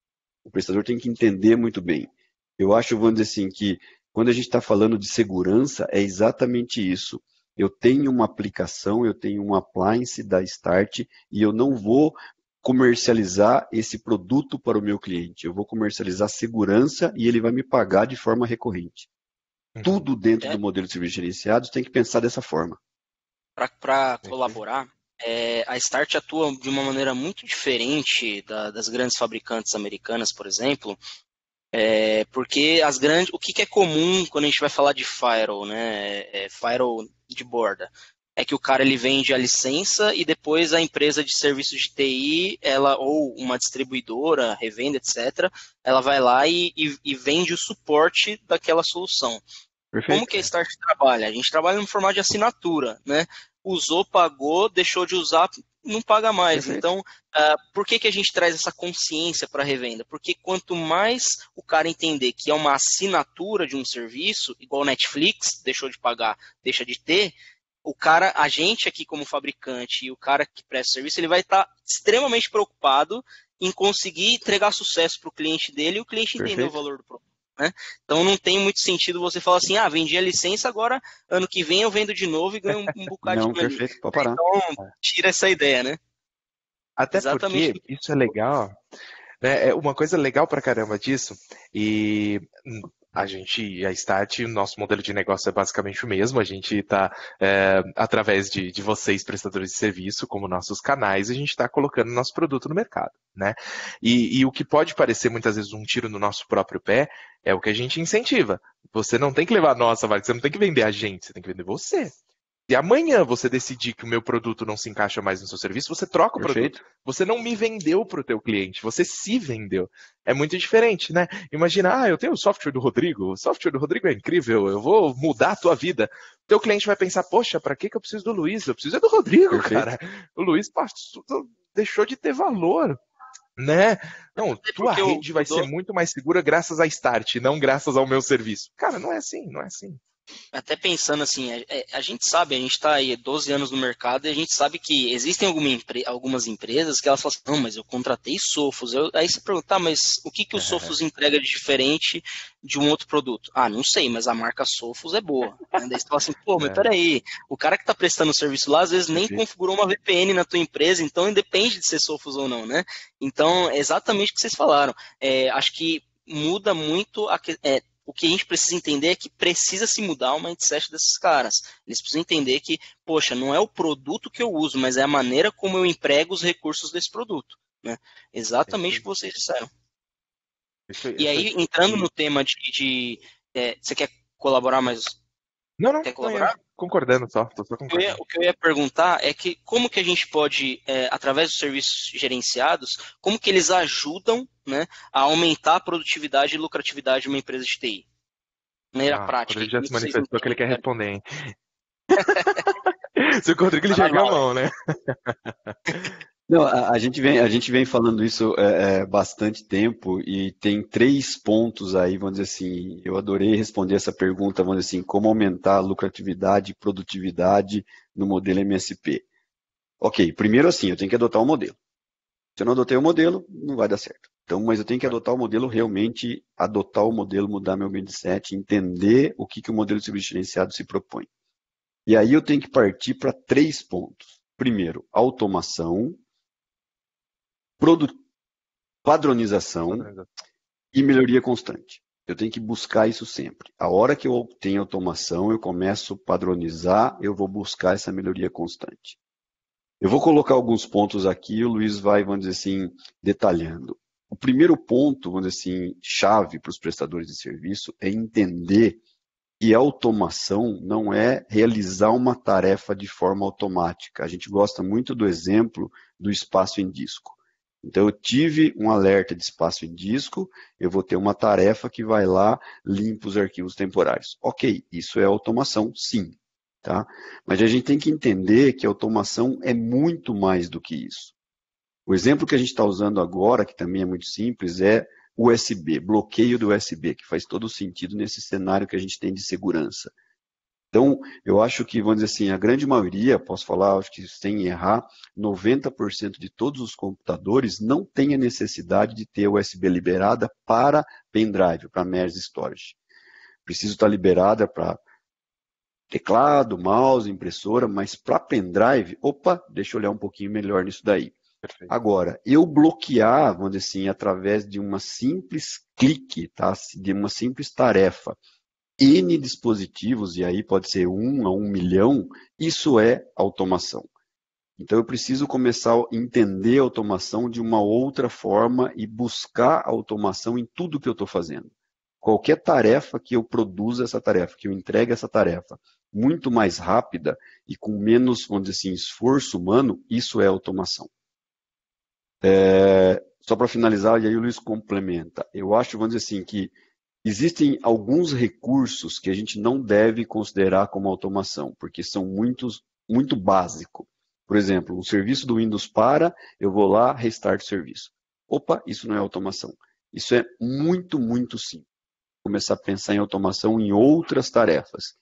O prestador tem que entender muito bem. Eu acho, vamos dizer assim, que quando a gente está falando de segurança, é exatamente isso. Eu tenho uma aplicação, eu tenho um appliance da Start e eu não vou comercializar esse produto para o meu cliente. Eu vou comercializar segurança e ele vai me pagar de forma recorrente. Tudo dentro do modelo de serviços gerenciados tem que pensar dessa forma. Para colaborar, a Start atua de uma maneira muito diferente das grandes fabricantes americanas, por exemplo, porque o que é comum quando a gente vai falar de firewall, né? Firewall de borda, é que o cara ele vende a licença e depois a empresa de serviços de TI, ou uma distribuidora, revenda, etc., ela vai lá e vende o suporte daquela solução. Perfeito. Como que a Start trabalha? A gente trabalha no formato de assinatura, né? Usou, pagou, deixou de usar, não paga mais. Perfeito. Então, por que a gente traz essa consciência para a revenda? Porque quanto mais o cara entender que é uma assinatura de um serviço, igual Netflix, deixou de pagar, deixa de ter, a gente aqui como fabricante e o cara que presta serviço, ele vai estar extremamente preocupado em conseguir entregar sucesso para o cliente dele e o cliente entender o valor do produto. Né? Então não tem muito sentido você falar assim, vendi a licença, agora ano que vem eu vendo de novo e ganho um bocado de dinheiro. Perfeito, pode parar. Então tira essa ideia, né? Até exatamente. Porque isso é legal, né? É uma coisa legal pra caramba disso, e a Start, o nosso modelo de negócio é basicamente o mesmo, a gente está, através de vocês, prestadores de serviço, como nossos canais, a gente está colocando nosso produto no mercado, né? E o que pode parecer muitas vezes um tiro no nosso próprio pé, é o que a gente incentiva. Você não tem que levar a nossa marca, você não tem que vender a gente, você tem que vender você. Se amanhã você decidir que o meu produto não se encaixa mais no seu serviço, você troca o produto. Você não me vendeu para o teu cliente, você se vendeu. É muito diferente, né? Imagina, eu tenho o software do Rodrigo, o software do Rodrigo é incrível, eu vou mudar a tua vida. O teu cliente vai pensar, poxa, para que eu preciso do Luiz? Eu preciso do Rodrigo, cara. O Luiz deixou de ter valor. Né? Não, tua rede vai ser muito mais segura graças à Start, não graças ao meu serviço. Cara, não é assim, não é assim. Até pensando assim, a gente sabe, a gente está aí 12 anos no mercado e a gente sabe que existem algumas empresas que elas falam assim, não, mas eu contratei Sophos. Aí você pergunta, mas o que o Sophos entrega de diferente de um outro produto? Não sei, mas a marca Sophos é boa. Daí você fala assim, mas peraí, o cara que está prestando o serviço lá, às vezes nem configurou uma VPN na tua empresa, então independe de ser Sophos ou não, né? Então, é exatamente o que vocês falaram. Acho que muda muito o que a gente precisa entender é que precisa se mudar o mindset desses caras. Eles precisam entender que, poxa, não é o produto que eu uso, mas é a maneira como eu emprego os recursos desse produto. né? Exatamente o que vocês disseram. E Isso aí, entrando no tema você quer colaborar mais? Não, Quer não, colaborar? concordando só, tô só concordando. O que eu ia perguntar é que como que a gente pode, através dos serviços gerenciados, como que eles ajudam, né, a aumentar a produtividade e lucratividade de uma empresa de TI? De maneira prática. Rodrigo já Como se que vocês manifestou que ele quer entendem? responder, hein? Se o Rodrigo ele Vai já lá, a mão, né? Não, a gente vem falando isso bastante tempo e tem 3 pontos aí, vamos dizer assim, eu adorei responder essa pergunta, vamos dizer assim, como aumentar a lucratividade e produtividade no modelo MSP. Ok, primeiro assim, eu tenho que adotar um modelo. Se eu não adotei o modelo, não vai dar certo. Então, mas eu tenho que adotar o modelo realmente, adotar o modelo, mudar meu mindset, entender o que o modelo de serviço gerenciado se propõe. E aí eu tenho que partir para 3 pontos. Primeiro, automação, padronização e melhoria constante. Eu tenho que buscar isso sempre. A hora que eu tenho automação, eu começo a padronizar, eu vou buscar essa melhoria constante. Eu vou colocar alguns pontos aqui, o Luiz vai, vamos dizer assim, detalhando. O primeiro ponto, vamos dizer assim, chave para os prestadores de serviço é entender que automação não é realizar uma tarefa de forma automática. A gente gosta muito do exemplo do espaço em disco. Então, eu tive um alerta de espaço em disco, eu vou ter uma tarefa que vai lá, limpa os arquivos temporários. Ok, isso é automação, sim. Tá? Mas a gente tem que entender que a automação é muito mais do que isso. O exemplo que a gente está usando agora, que também é muito simples, é USB, bloqueio do USB, que faz todo sentido nesse cenário que a gente tem de segurança. Então, eu acho que, vamos dizer assim, a grande maioria, posso falar, acho que sem errar, 90% de todos os computadores não tem a necessidade de ter USB liberada para pendrive, para mass storage. Preciso estar liberada para teclado, mouse, impressora, mas para pendrive, deixa eu olhar um pouquinho melhor nisso daí. Perfeito. Agora, eu bloquear, vamos dizer assim, através de uma simples clique, tá? De uma simples tarefa, N dispositivos, e aí pode ser 1 a 1 milhão, isso é automação. Então eu preciso começar a entender a automação de uma outra forma e buscar a automação em tudo que eu estou fazendo. Qualquer tarefa que eu produza essa tarefa, que eu entregue essa tarefa muito mais rápida e com menos, vamos dizer assim, esforço humano, isso é automação. Só para finalizar, e aí o Luiz complementa. Eu acho, vamos dizer assim, que existem alguns recursos que a gente não deve considerar como automação, porque são muito básicos. Por exemplo, o serviço do Windows eu vou lá, restart o serviço. Isso não é automação. Isso é muito, muito simples. Começar a pensar em automação em outras tarefas.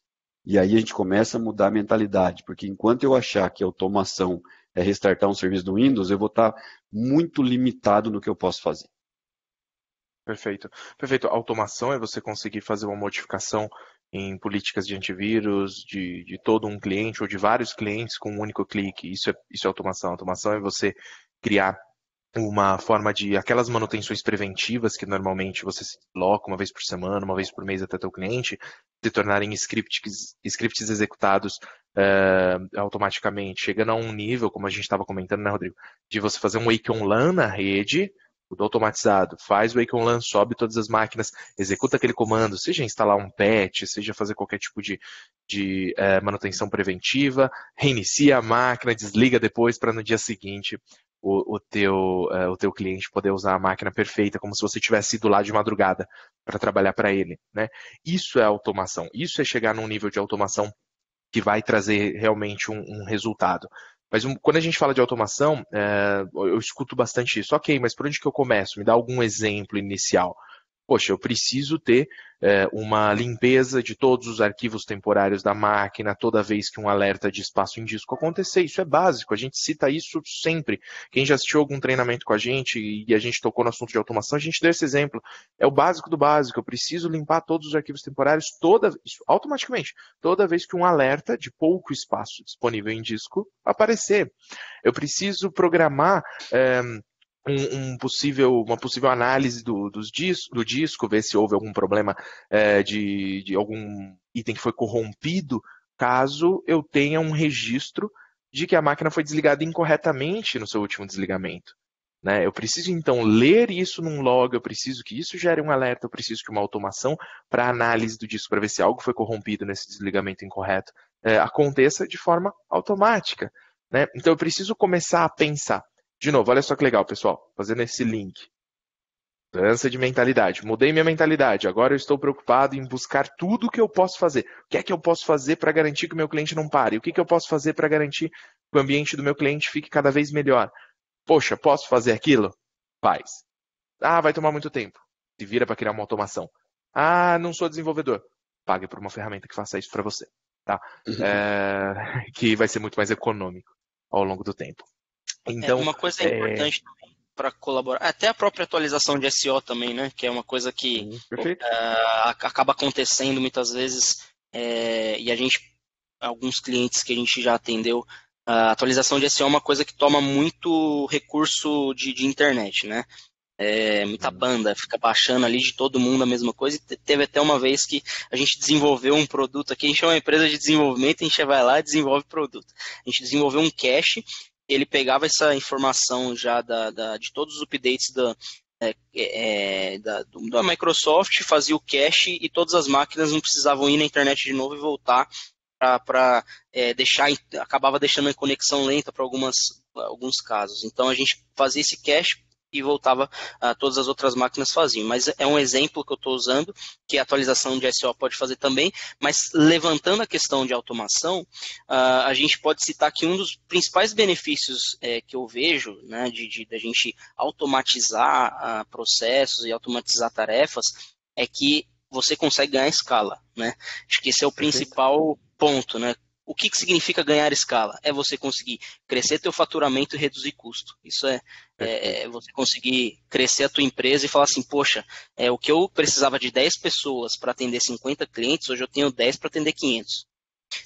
E aí a gente começa a mudar a mentalidade, porque enquanto eu achar que automação é restartar um serviço do Windows, eu vou estar muito limitado no que eu posso fazer. Perfeito. Perfeito. Automação é você conseguir fazer uma modificação em políticas de antivírus de todo um cliente ou de vários clientes com um único clique. Isso é automação. Automação é você criar uma forma de aquelas manutenções preventivas que normalmente você se coloca uma vez por semana, uma vez por mês até teu cliente, se tornarem scripts executados automaticamente, chegando a um nível, como a gente estava comentando, né, Rodrigo, de você fazer um wake on LAN na rede, tudo automatizado, faz o wake on LAN, sobe todas as máquinas, executa aquele comando, seja instalar um patch, seja fazer qualquer tipo de manutenção preventiva, reinicia a máquina, desliga depois para no dia seguinte o teu cliente poder usar a máquina perfeita, como se você tivesse ido lá de madrugada para trabalhar para ele, né? Isso é automação, isso é chegar num nível de automação que vai trazer realmente um resultado. Mas quando a gente fala de automação, eu escuto bastante isso. Ok, mas por onde que eu começo? Me dá algum exemplo inicial. Poxa, eu preciso ter uma limpeza de todos os arquivos temporários da máquina toda vez que um alerta de espaço em disco acontecer. Isso é básico, a gente cita isso sempre. Quem já assistiu algum treinamento com a gente e a gente tocou no assunto de automação, a gente deu esse exemplo. É o básico do básico. Eu preciso limpar todos os arquivos temporários automaticamente, toda vez que um alerta de pouco espaço disponível em disco aparecer. Eu preciso programar uma possível análise do disco, ver se houve algum problema de algum item que foi corrompido, caso eu tenha um registro de que a máquina foi desligada incorretamente no seu último desligamento. né? Eu preciso, então, ler isso num log, eu preciso que isso gere um alerta, eu preciso que uma automação para análise do disco, para ver se algo foi corrompido nesse desligamento incorreto, aconteça de forma automática, né? Então, eu preciso começar a pensar. De novo, olha só que legal, pessoal, fazendo esse link. Mudança de mentalidade. Mudei minha mentalidade. Agora eu estou preocupado em buscar tudo o que eu posso fazer. O que é que eu posso fazer para garantir que o meu cliente não pare? O que eu posso fazer para garantir que o ambiente do meu cliente fique cada vez melhor? Poxa, posso fazer aquilo? Faz. Ah, vai tomar muito tempo. Se vira para criar uma automação. Ah, não sou desenvolvedor. Pague por uma ferramenta que faça isso para você. Tá? Que vai ser muito mais econômico ao longo do tempo. Então, uma coisa importante também para colaborar, até a própria atualização de SEO também, né? Que é uma coisa que acaba acontecendo muitas vezes, e alguns clientes que a gente já atendeu, a atualização de SEO é uma coisa que toma muito recurso de internet, né? Muita banda fica baixando ali de todo mundo a mesma coisa, e teve até uma vez que a gente desenvolveu um produto aqui, a gente é uma empresa de desenvolvimento, a gente vai lá e desenvolve produto. A gente desenvolveu um cache, ele pegava essa informação já de todos os updates da Microsoft, fazia o cache e todas as máquinas não precisavam ir na internet de novo e voltar para acabava deixando a conexão lenta para alguns casos. Então a gente fazia esse cache e voltava todas as outras máquinas faziam. Mas é um exemplo que eu estou usando, que a atualização de SEO pode fazer também, mas levantando a questão de automação, a gente pode citar que um dos principais benefícios que eu vejo, né, da gente automatizar processos e automatizar tarefas, é que você consegue ganhar escala, né? Acho que esse é o principal ponto, né? O que significa ganhar escala? É você conseguir crescer teu faturamento e reduzir custo. Isso é você conseguir crescer a tua empresa e falar assim, poxa, o que eu precisava de 10 pessoas para atender 50 clientes, hoje eu tenho 10 para atender 500.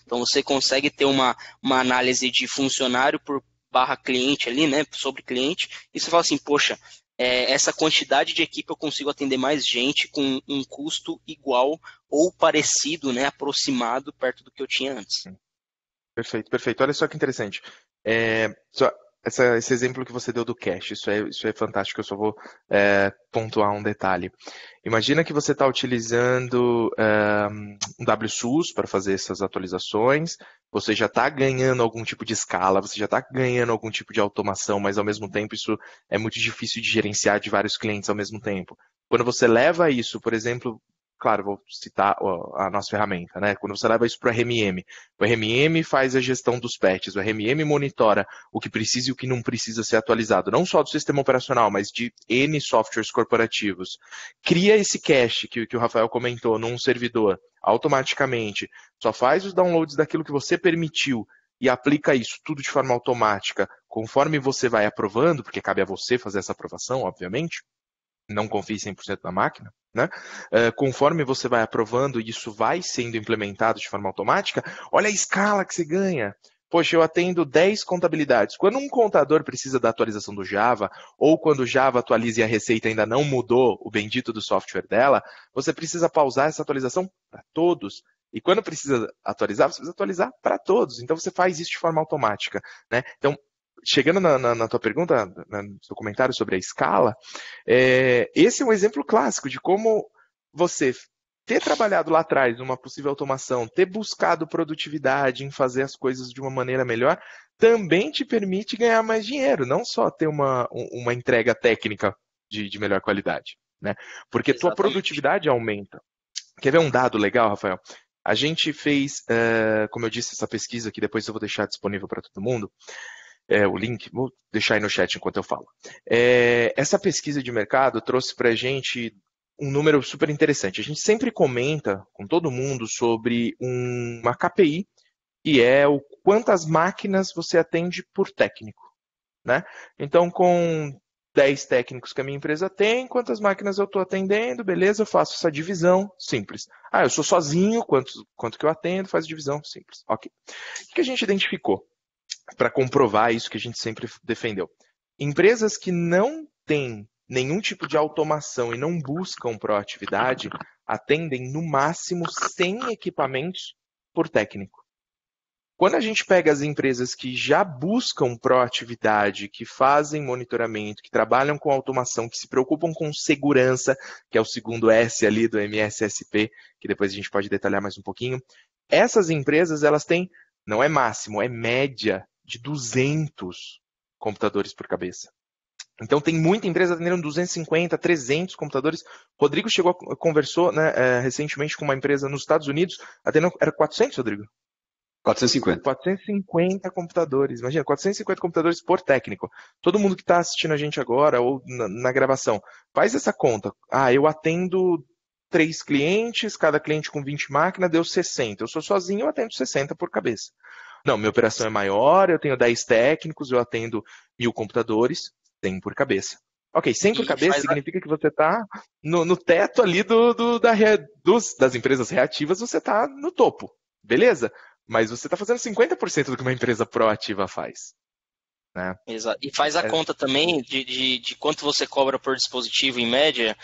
Então você consegue ter uma análise de funcionário por barra cliente ali, né, sobre cliente, e você fala assim, poxa, essa quantidade de equipe eu consigo atender mais gente com um custo igual ou parecido, né, aproximado perto do que eu tinha antes. Perfeito, perfeito. Olha só que interessante. Esse exemplo que você deu do cache, isso é fantástico. Eu só vou pontuar um detalhe. Imagina que você está utilizando um WSUS para fazer essas atualizações, você já está ganhando algum tipo de escala, você já está ganhando algum tipo de automação, mas ao mesmo tempo isso é muito difícil de gerenciar de vários clientes ao mesmo tempo. Quando você leva isso, por exemplo, claro, vou citar a nossa ferramenta, né? Quando você leva isso para o RMM faz a gestão dos patches, o RMM monitora o que precisa e o que não precisa ser atualizado, não só do sistema operacional, mas de N softwares corporativos. Cria esse cache que o Rafael comentou num servidor automaticamente, só faz os downloads daquilo que você permitiu e aplica isso tudo de forma automática, conforme você vai aprovando, porque cabe a você fazer essa aprovação, obviamente. Não confie 100% na máquina, né? Conforme você vai aprovando e isso vai sendo implementado de forma automática, olha a escala que você ganha. Poxa, eu atendo 10 contabilidades. Quando um contador precisa da atualização do Java, ou quando o Java atualiza e a receita ainda não mudou o bendito do software dela, você precisa pausar essa atualização para todos. E quando precisa atualizar, você precisa atualizar para todos. Então você faz isso de forma automática, né? Então, chegando na tua pergunta, no seu comentário sobre a escala, esse é um exemplo clássico de como você ter trabalhado lá atrás numa possível automação, ter buscado produtividade em fazer as coisas de uma maneira melhor, também te permite ganhar mais dinheiro, não só ter uma entrega técnica de melhor qualidade, né? Porque tua produtividade aumenta. Quer ver um dado legal, Rafael? A gente fez, como eu disse, essa pesquisa que depois eu vou deixar disponível para todo mundo, o link, vou deixar aí no chat enquanto eu falo. Essa pesquisa de mercado trouxe para a gente um número super interessante. A gente sempre comenta com todo mundo sobre uma KPI, que é o quantas máquinas você atende por técnico, né? Então, com 10 técnicos que a minha empresa tem, quantas máquinas eu estou atendendo, beleza, eu faço essa divisão simples. Eu sou sozinho, quanto que eu atendo, faz divisão simples. Ok. O que a gente identificou para comprovar isso que a gente sempre defendeu? Empresas que não têm nenhum tipo de automação e não buscam proatividade, atendem no máximo 100 equipamentos por técnico. Quando a gente pega as empresas que já buscam proatividade, que fazem monitoramento, que trabalham com automação, que se preocupam com segurança, que é o segundo S ali do MSSP, que depois a gente pode detalhar mais um pouquinho, essas empresas, elas têm, não é máximo, é média de 200 computadores por cabeça. Então tem muita empresa atendendo 250, 300 computadores. Rodrigo conversou, né, recentemente com uma empresa nos Estados Unidos, atendendo, era 400, Rodrigo? 450. 450 computadores. Imagina, 450 computadores por técnico. Todo mundo que está assistindo a gente agora ou na gravação, faz essa conta. Eu atendo 3 clientes, cada cliente com 20 máquinas, deu 60. Eu sou sozinho, eu atendo 60 por cabeça. Não, minha operação é maior, eu tenho 10 técnicos, eu atendo 1000 computadores, 100 por cabeça. Ok, 100 por cabeça significa que você está no teto ali das empresas reativas, você está no topo. Beleza? Mas você está fazendo 50% do que uma empresa proativa faz. Né? Exato. E faz a conta também de quanto você cobra por dispositivo em média,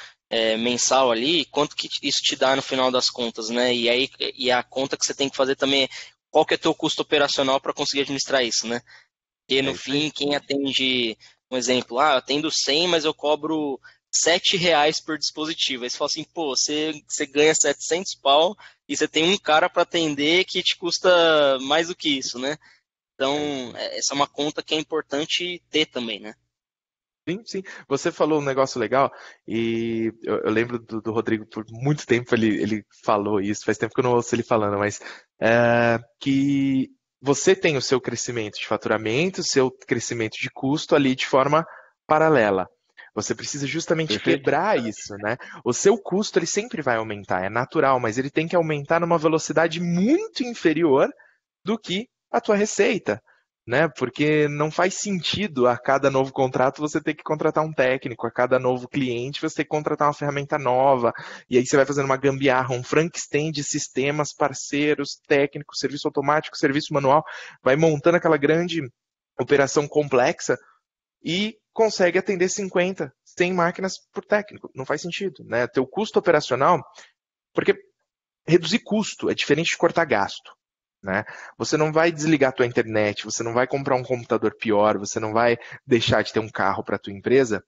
mensal ali, quanto que isso te dá no final das contas, né? E a conta que você tem que fazer também é qual que é o teu custo operacional para conseguir administrar isso, né? Porque no fim, quem atende, um exemplo, eu atendo 100, mas eu cobro R$7 por dispositivo. Aí você fala assim, pô, você ganha 700 pau e você tem um cara para atender que te custa mais do que isso, né? Então, essa é uma conta que é importante ter também, né? Sim, sim. Você falou um negócio legal e eu lembro do Rodrigo, por muito tempo ele falou isso, faz tempo que eu não ouço ele falando, mas que você tem o seu crescimento de faturamento, o seu crescimento de custo ali de forma paralela. Você precisa justamente quebrar isso, né? O seu custo ele sempre vai aumentar, é natural, mas ele tem que aumentar numa velocidade muito inferior do que a tua receita. Né? Porque não faz sentido a cada novo contrato você ter que contratar um técnico, a cada novo cliente você ter que contratar uma ferramenta nova, e aí você vai fazendo uma gambiarra, um Frankenstein de sistemas, parceiros, técnicos, serviço automático, serviço manual, vai montando aquela grande operação complexa e consegue atender 50, 100 máquinas por técnico. Não faz sentido, né? Teu custo operacional, porque reduzir custo é diferente de cortar gasto. Né? Você não vai desligar a tua internet, você não vai comprar um computador pior, você não vai deixar de ter um carro para a tua empresa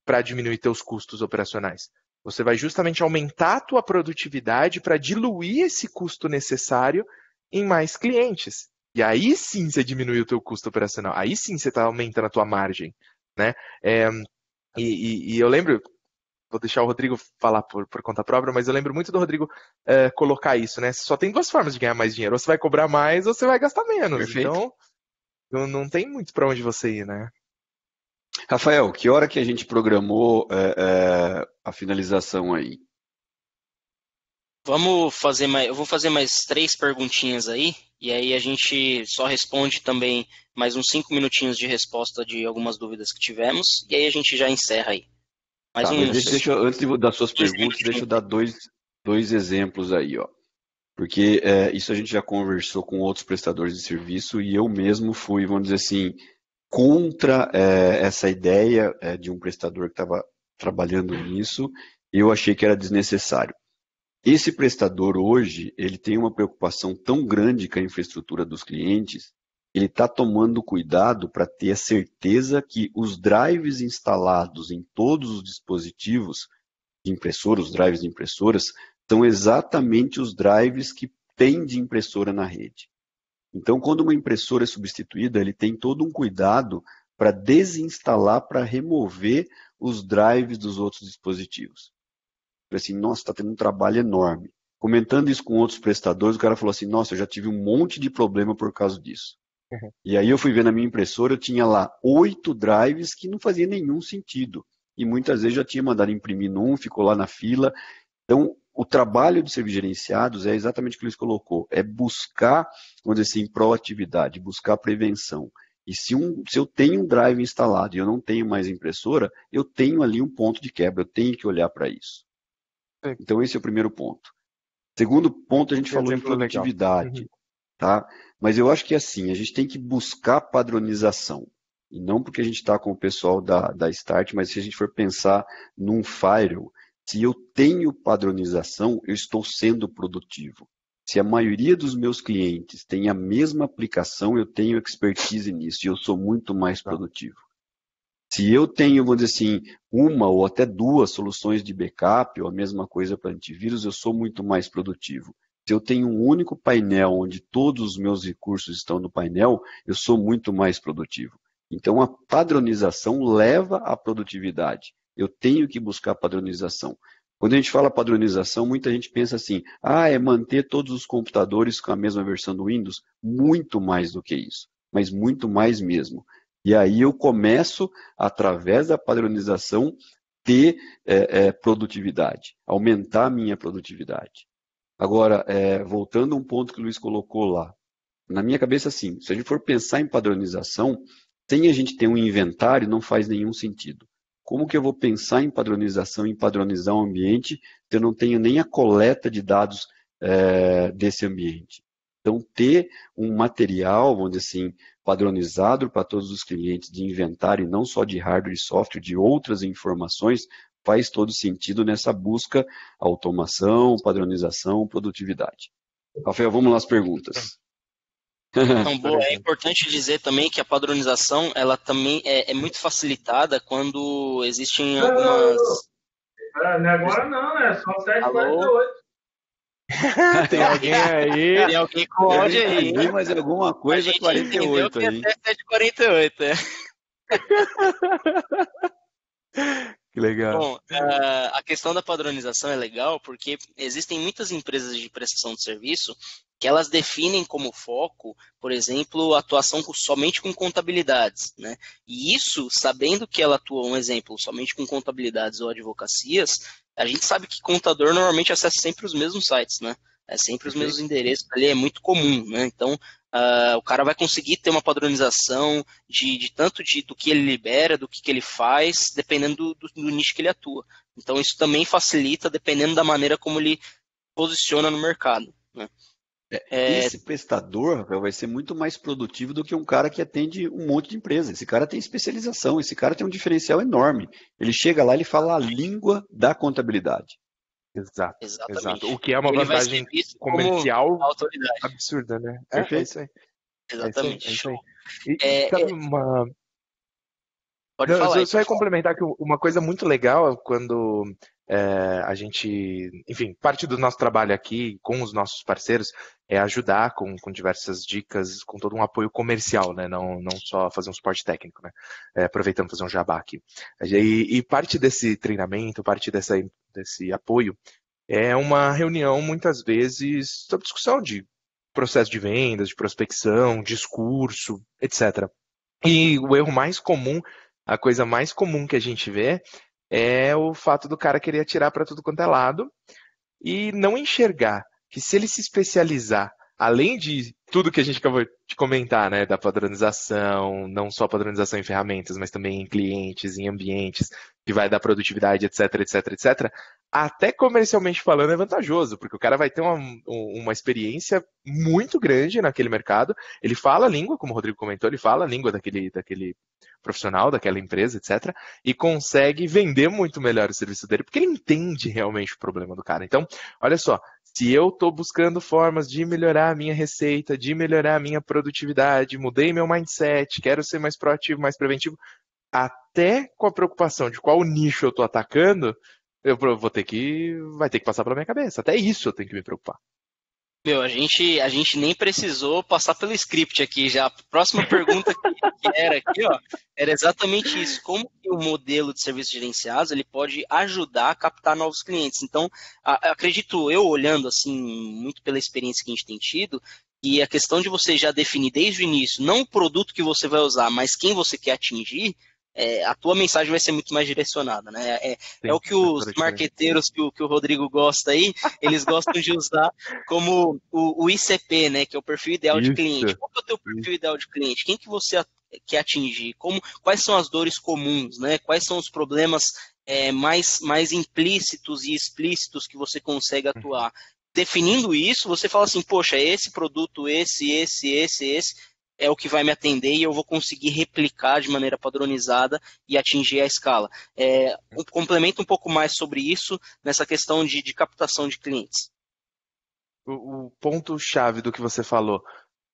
para diminuir teus custos operacionais. Você vai justamente aumentar a tua produtividade para diluir esse custo necessário em mais clientes. E aí sim você diminui o teu custo operacional, aí sim você está aumentando a tua margem. Né? E eu lembro, vou deixar o Rodrigo falar por conta própria, mas eu lembro muito do Rodrigo colocar isso, né? Só tem 2 formas de ganhar mais dinheiro. Ou você vai cobrar mais ou você vai gastar menos. Perfeito. Então, não tem muito para onde você ir, né? Rafael, que hora que a gente programou a finalização aí? Eu vou fazer mais 3 perguntinhas aí, e aí a gente só responde também mais uns 5 minutinhos de resposta de algumas dúvidas que tivemos, e aí a gente já encerra aí. Mas antes das suas perguntas, deixa eu dar dois exemplos aí, ó. Porque isso a gente já conversou com outros prestadores de serviço e eu mesmo fui, vamos dizer assim, contra essa ideia de um prestador que estava trabalhando nisso, eu achei que era desnecessário. Esse prestador hoje, ele tem uma preocupação tão grande com a infraestrutura dos clientes, ele está tomando cuidado para ter a certeza que os drives instalados em todos os dispositivos de impressora, os drives de impressoras, são exatamente os drives que tem de impressora na rede. Então, quando uma impressora é substituída, ele tem todo um cuidado para desinstalar, para remover os drives dos outros dispositivos. Assim, nossa, está tendo um trabalho enorme. Comentando isso com outros prestadores, o cara falou assim, nossa, eu já tive um monte de problema por causa disso. Uhum. E aí eu fui ver na minha impressora, eu tinha lá 8 drives que não fazia nenhum sentido. E muitas vezes já tinha mandado imprimir num, ficou lá na fila. Então, o trabalho de serviços gerenciados é exatamente o que o Luiz colocou, é buscar, vamos dizer assim, proatividade, buscar prevenção. E se eu tenho um drive instalado e eu não tenho mais impressora, eu tenho ali um ponto de quebra, eu tenho que olhar para isso. Então, esse é o primeiro ponto. Segundo ponto, a gente falou em produtividade, tá? Mas eu acho que assim, a gente tem que buscar padronização. E não porque a gente está com o pessoal da Start, mas se a gente for pensar num firewall, se eu tenho padronização, eu estou sendo produtivo. Se a maioria dos meus clientes tem a mesma aplicação, eu tenho expertise nisso e eu sou muito mais produtivo. Se eu tenho, vamos dizer assim, uma ou até duas soluções de backup, ou a mesma coisa para antivírus, eu sou muito mais produtivo. Se eu tenho um único painel onde todos os meus recursos estão no painel, eu sou muito mais produtivo. Então, a padronização leva à produtividade. Eu tenho que buscar padronização. Quando a gente fala padronização, muita gente pensa assim, é manter todos os computadores com a mesma versão do Windows. Muito mais do que isso, mas muito mais mesmo. E aí eu começo, através da padronização, ter produtividade, aumentar a minha produtividade. Agora, voltando a um ponto que o Luiz colocou lá, na minha cabeça, assim, se a gente for pensar em padronização, sem a gente ter um inventário, não faz nenhum sentido. Como que eu vou pensar em padronização, em padronizar um ambiente, se eu não tenho nem a coleta de dados desse ambiente? Então, ter um material, vamos dizer assim, padronizado para todos os clientes de inventário, não só de hardware e software, de outras informações, faz todo sentido nessa busca, automação, padronização, produtividade. Rafael, vamos lá às perguntas. Então, boa, é importante dizer também que a padronização, ela também é muito facilitada quando existem algumas... Não é agora não, é só 7h48. Tem alguém aí. Tem alguém com ódio aí. Entendi, mas alguma coisa 48 aí. Até 7h48, Que legal. Bom, a questão da padronização é legal porque existem muitas empresas de prestação de serviço que elas definem como foco, por exemplo, a atuação somente com contabilidades, né? E isso, sabendo que ela atua, um exemplo, somente com contabilidades ou advocacias, a gente sabe que contador normalmente acessa sempre os mesmos sites, né? É sempre os mesmos endereços, ali é muito comum, né? Então, o cara vai conseguir ter uma padronização de tanto do que ele libera, do que ele faz, dependendo do nicho que ele atua. Então, isso também facilita, dependendo da maneira como ele posiciona no mercado, né? Esse prestador, Rafael, vai ser muito mais produtivo do que um cara que atende um monte de empresa. Esse cara tem especialização, esse cara tem um diferencial enorme. Ele chega lá e ele fala a língua da contabilidade. Exato. O que é uma vantagem comercial absurda, né? Perfeito. É isso aí. Exatamente. É isso aí. E sabe uma... Pode falar. Eu só ia complementar que uma coisa muito legal quando a gente, enfim, parte do nosso trabalho aqui com os nossos parceiros é ajudar com diversas dicas, com todo um apoio comercial, né? Não só fazer um suporte técnico, né? Aproveitando fazer um jabá aqui. E parte desse treinamento, parte desse apoio é uma reunião, muitas vezes, sobre discussão de processo de vendas, de prospecção, discurso, etc. E o erro mais comum, a coisa mais comum que a gente vê é o fato do cara querer atirar para tudo quanto é lado e não enxergar que se ele se especializar, além de tudo que a gente acabou de comentar, né, da padronização, não só padronização em ferramentas, mas também em clientes, em ambientes, que vai dar produtividade, etc, etc, etc, até comercialmente falando é vantajoso, porque o cara vai ter uma experiência muito grande naquele mercado, ele fala a língua, como o Rodrigo comentou, ele fala a língua daquele profissional, daquela empresa, etc, e consegue vender muito melhor o serviço dele, porque ele entende realmente o problema do cara. Então, olha só, se eu estou buscando formas de melhorar a minha receita, de melhorar a minha produtividade, mudei meu mindset, quero ser mais proativo, mais preventivo, até com a preocupação de qual nicho eu estou atacando, vai ter que passar pela minha cabeça. Até isso eu tenho que me preocupar. Meu, a gente nem precisou passar pelo script aqui já. A próxima pergunta que era aqui, ó, era exatamente isso. Como que o modelo de serviços gerenciados ele pode ajudar a captar novos clientes? Então, acredito eu, olhando assim, muito pela experiência que a gente tem tido, que a questão de você já definir desde o início, não o produto que você vai usar, mas quem você quer atingir, a tua mensagem vai ser muito mais direcionada, né? É o que os marqueteiros que o Rodrigo gosta aí, eles gostam de usar como o ICP, né? Que é o perfil ideal de cliente. Qual que é o teu perfil ideal de cliente? Quem que você quer atingir? Quais são as dores comuns, né? Quais são os problemas mais implícitos e explícitos que você consegue atuar? Definindo isso, você fala assim, poxa, esse produto, esse é o que vai me atender e eu vou conseguir replicar de maneira padronizada e atingir a escala. Complementa um pouco mais sobre isso nessa questão de captação de clientes. o ponto-chave do que você falou,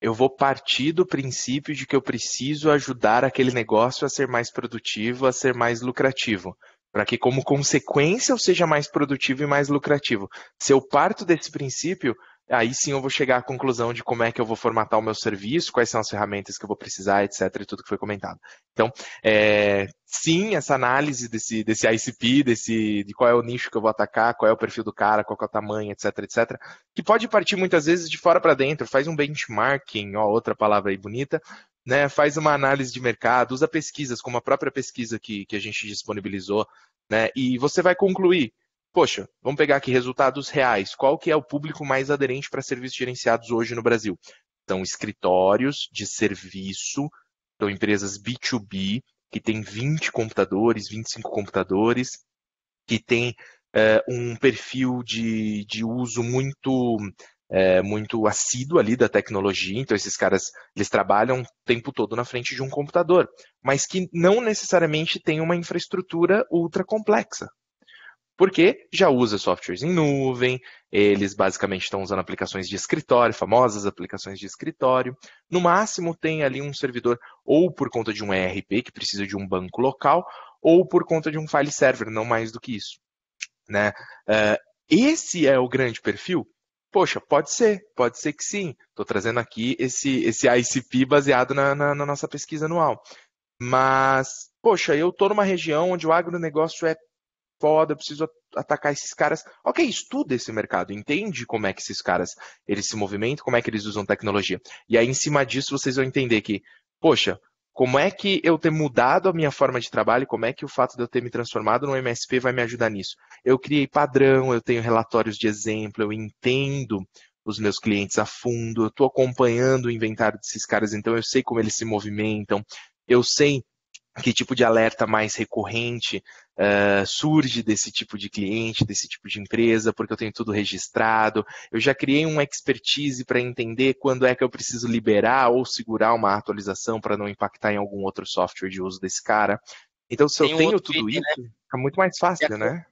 eu vou partir do princípio de que eu preciso ajudar aquele negócio a ser mais produtivo, a ser mais lucrativo, para que, como consequência, eu seja mais produtivo e mais lucrativo. Se eu parto desse princípio, aí sim eu vou chegar à conclusão de como é que eu vou formatar o meu serviço, quais são as ferramentas que eu vou precisar, etc., e tudo que foi comentado. Então, sim, essa análise desse ICP, de qual é o nicho que eu vou atacar, qual é o perfil do cara, qual é o tamanho, etc., etc., que pode partir muitas vezes de fora para dentro, faz um benchmarking, ó, outra palavra aí bonita, né? Faz uma análise de mercado, usa pesquisas, como a própria pesquisa que a gente disponibilizou, né? E você vai concluir, poxa, vamos pegar aqui resultados reais, qual que é o público mais aderente para serviços gerenciados hoje no Brasil? Então, escritórios de serviço, então empresas B2B, que tem 20 computadores, 25 computadores, que tem um perfil de uso muito assíduo ali da tecnologia, então esses caras, eles trabalham o tempo todo na frente de um computador, mas que não necessariamente tem uma infraestrutura ultra complexa. Porque já usa softwares em nuvem, eles basicamente estão usando aplicações de escritório, famosas aplicações de escritório. No máximo tem ali um servidor ou por conta de um ERP, que precisa de um banco local, ou por conta de um file server, não mais do que isso, né? Esse é o grande perfil? Poxa, pode ser que sim. Estou trazendo aqui esse ICP baseado na nossa pesquisa anual. Mas, poxa, eu estou numa região onde o agronegócio é foda, eu preciso atacar esses caras. Ok, estuda esse mercado, entende como é que esses caras eles se movimentam, como é que eles usam tecnologia. E aí, em cima disso, vocês vão entender que, poxa, como é que eu ter mudado a minha forma de trabalho, como é que o fato de eu ter me transformado no MSP vai me ajudar nisso? Eu criei padrão, eu tenho relatórios de exemplo, eu entendo os meus clientes a fundo, eu estou acompanhando o inventário desses caras, então eu sei como eles se movimentam, eu sei que tipo de alerta mais recorrente surge desse tipo de cliente, desse tipo de empresa, porque eu tenho tudo registrado. Eu já criei um expertise para entender quando é que eu preciso liberar ou segurar uma atualização para não impactar em algum outro software de uso desse cara. Então, se eu tenho tudo isso, fica muito mais fácil, né?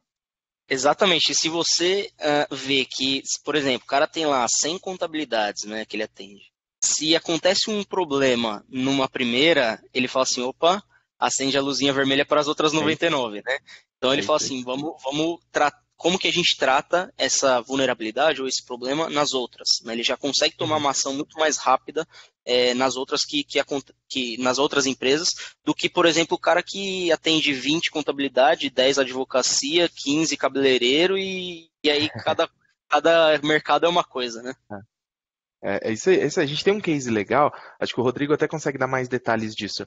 Exatamente. E se você vê que, por exemplo, o cara tem lá 100 contabilidades, né, que ele atende. Se acontece um problema numa primeira, ele fala assim, opa, acende a luzinha vermelha para as outras 99, né? Então ele fala assim, vamos como que a gente trata essa vulnerabilidade ou esse problema nas outras, né? Ele já consegue tomar uma ação muito mais rápida nas outras que nas outras empresas do que, por exemplo, o cara que atende 20 contabilidade, 10 advocacia, 15 cabeleireiro e aí cada mercado é uma coisa, né? É isso aí, a gente tem um case legal, acho que o Rodrigo até consegue dar mais detalhes disso.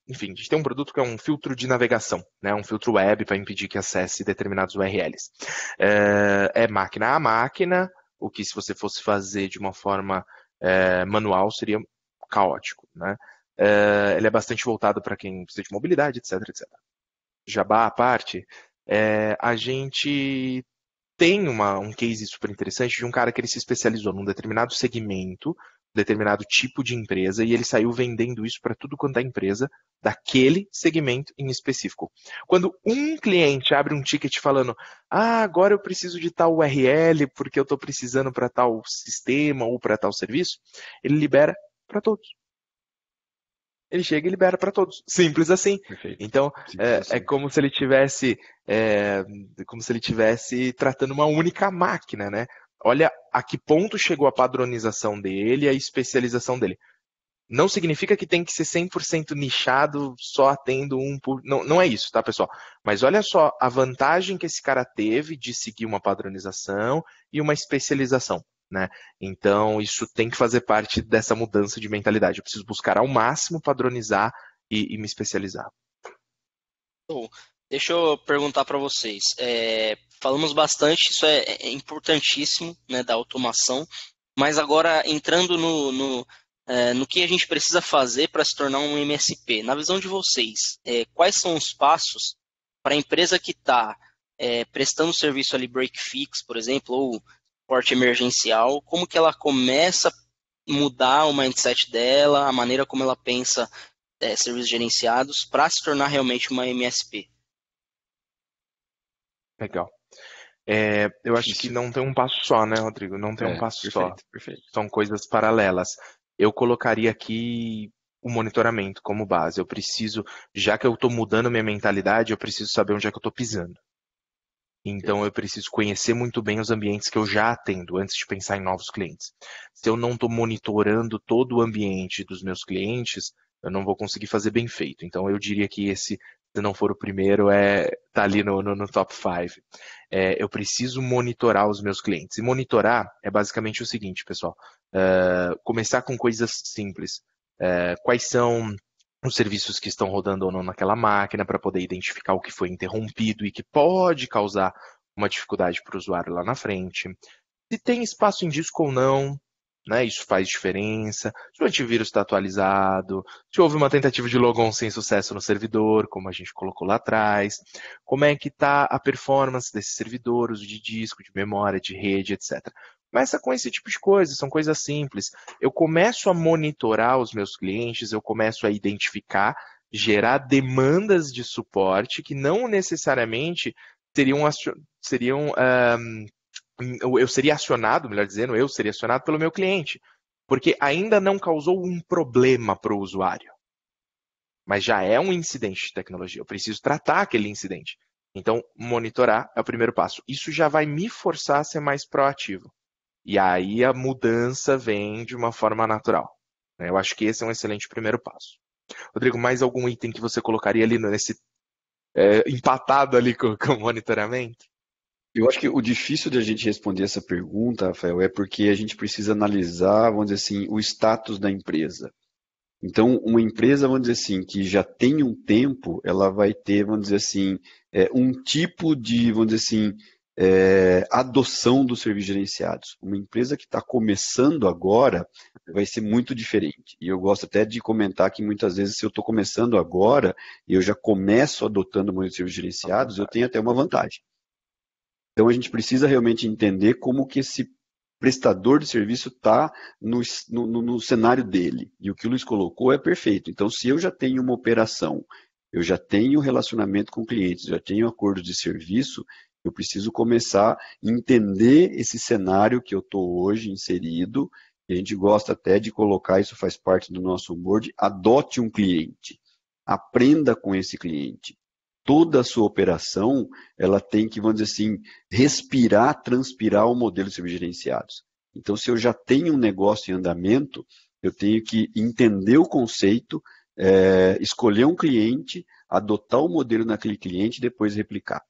Enfim, a gente tem um produto que é um filtro de navegação, né? Um filtro web para impedir que acesse determinados URLs. É máquina a máquina, o que se você fosse fazer de uma forma manual seria caótico, né? Ele é bastante voltado para quem precisa de mobilidade, etc, etc. Jabá à parte, a gente tem um case super interessante de um cara que ele se especializou num determinado segmento, um determinado tipo de empresa, e ele saiu vendendo isso para tudo quanto é empresa daquele segmento em específico. Quando um cliente abre um ticket falando, agora eu preciso de tal URL porque eu estou precisando para tal sistema ou para tal serviço, ele libera para todos. Ele chega e libera para todos. Simples assim. Perfeito. Então, é como se ele tivesse tratando uma única máquina, né? Olha a que ponto chegou a padronização dele e a especialização dele. Não significa que tem que ser 100% nichado, só atendo um por... Não é isso, tá, pessoal? Mas olha só a vantagem que esse cara teve de seguir uma padronização e uma especialização. Né? Então, isso tem que fazer parte dessa mudança de mentalidade. Eu preciso buscar ao máximo padronizar e me especializar. Bom, deixa eu perguntar para vocês. Falamos bastante, isso é importantíssimo, né, da automação, mas agora entrando no que a gente precisa fazer para se tornar um MSP. Na visão de vocês, quais são os passos para a empresa que está prestando serviço ali break-fix, por exemplo, ou suporte emergencial, como que ela começa a mudar o mindset dela, a maneira como ela pensa serviços gerenciados para se tornar realmente uma MSP? Legal. Eu acho que não tem um passo só, né, Rodrigo? Não tem um passo só. Perfeito. São coisas paralelas. Eu colocaria aqui o monitoramento como base. Eu preciso, já que eu estou mudando minha mentalidade, eu preciso saber onde é que eu estou pisando. Então eu preciso conhecer muito bem os ambientes que eu já atendo antes de pensar em novos clientes. Se eu não estou monitorando todo o ambiente dos meus clientes, eu não vou conseguir fazer bem feito. Então eu diria que esse, se não for o primeiro, tá ali no top 5. Eu preciso monitorar os meus clientes. E monitorar é basicamente o seguinte, pessoal. Começar com coisas simples. Quais são os serviços que estão rodando ou não naquela máquina para poder identificar o que foi interrompido e que pode causar uma dificuldade para o usuário lá na frente. Se tem espaço em disco ou não, né, isso faz diferença. Se o antivírus está atualizado, se houve uma tentativa de logon sem sucesso no servidor, como a gente colocou lá atrás, como é que está a performance desse servidor, uso de disco, de memória, de rede, etc. Começa com esse tipo de coisa, são coisas simples. Eu começo a monitorar os meus clientes, eu começo a identificar, gerar demandas de suporte que não necessariamente eu seria acionado, melhor dizendo, eu seria acionado pelo meu cliente, porque ainda não causou um problema para o usuário. Mas já é um incidente de tecnologia, eu preciso tratar aquele incidente. Então, monitorar é o primeiro passo. Isso já vai me forçar a ser mais proativo. E aí a mudança vem de uma forma natural. Eu acho que esse é um excelente primeiro passo. Rodrigo, mais algum item que você colocaria ali nesse empatado ali com o monitoramento? Eu acho que o difícil de a gente responder essa pergunta, Rafael, é porque a gente precisa analisar, vamos dizer assim, o status da empresa. Então, uma empresa, vamos dizer assim, que já tem um tempo, ela vai ter, vamos dizer assim, um tipo de, vamos dizer assim, adoção dos serviços gerenciados. Uma empresa que está começando agora vai ser muito diferente. E eu gosto até de comentar que muitas vezes, se eu estou começando agora e eu já começo adotando o modelo de serviços gerenciados, eu tenho até uma vantagem. Então, a gente precisa realmente entender como que esse prestador de serviço está no cenário dele. E o que o Luiz colocou é perfeito. Então, se eu já tenho uma operação, eu já tenho relacionamento com clientes, já tenho acordo de serviço, eu preciso começar a entender esse cenário que eu estou hoje inserido, e a gente gosta até de colocar, isso faz parte do nosso onboard, adote um cliente, aprenda com esse cliente. Toda a sua operação, ela tem que, vamos dizer assim, respirar, transpirar o modelo de serviços gerenciados. Então, se eu já tenho um negócio em andamento, eu tenho que entender o conceito, escolher um cliente, adotar o modelo naquele cliente e depois replicar.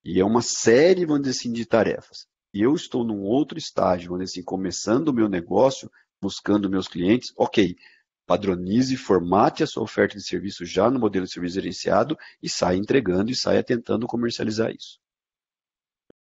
E é uma série, vamos dizer assim, de tarefas. E eu estou num outro estágio, vamos dizer assim, começando o meu negócio, buscando meus clientes, ok, padronize, formate a sua oferta de serviço já no modelo de serviço gerenciado e saia entregando e saia tentando comercializar isso.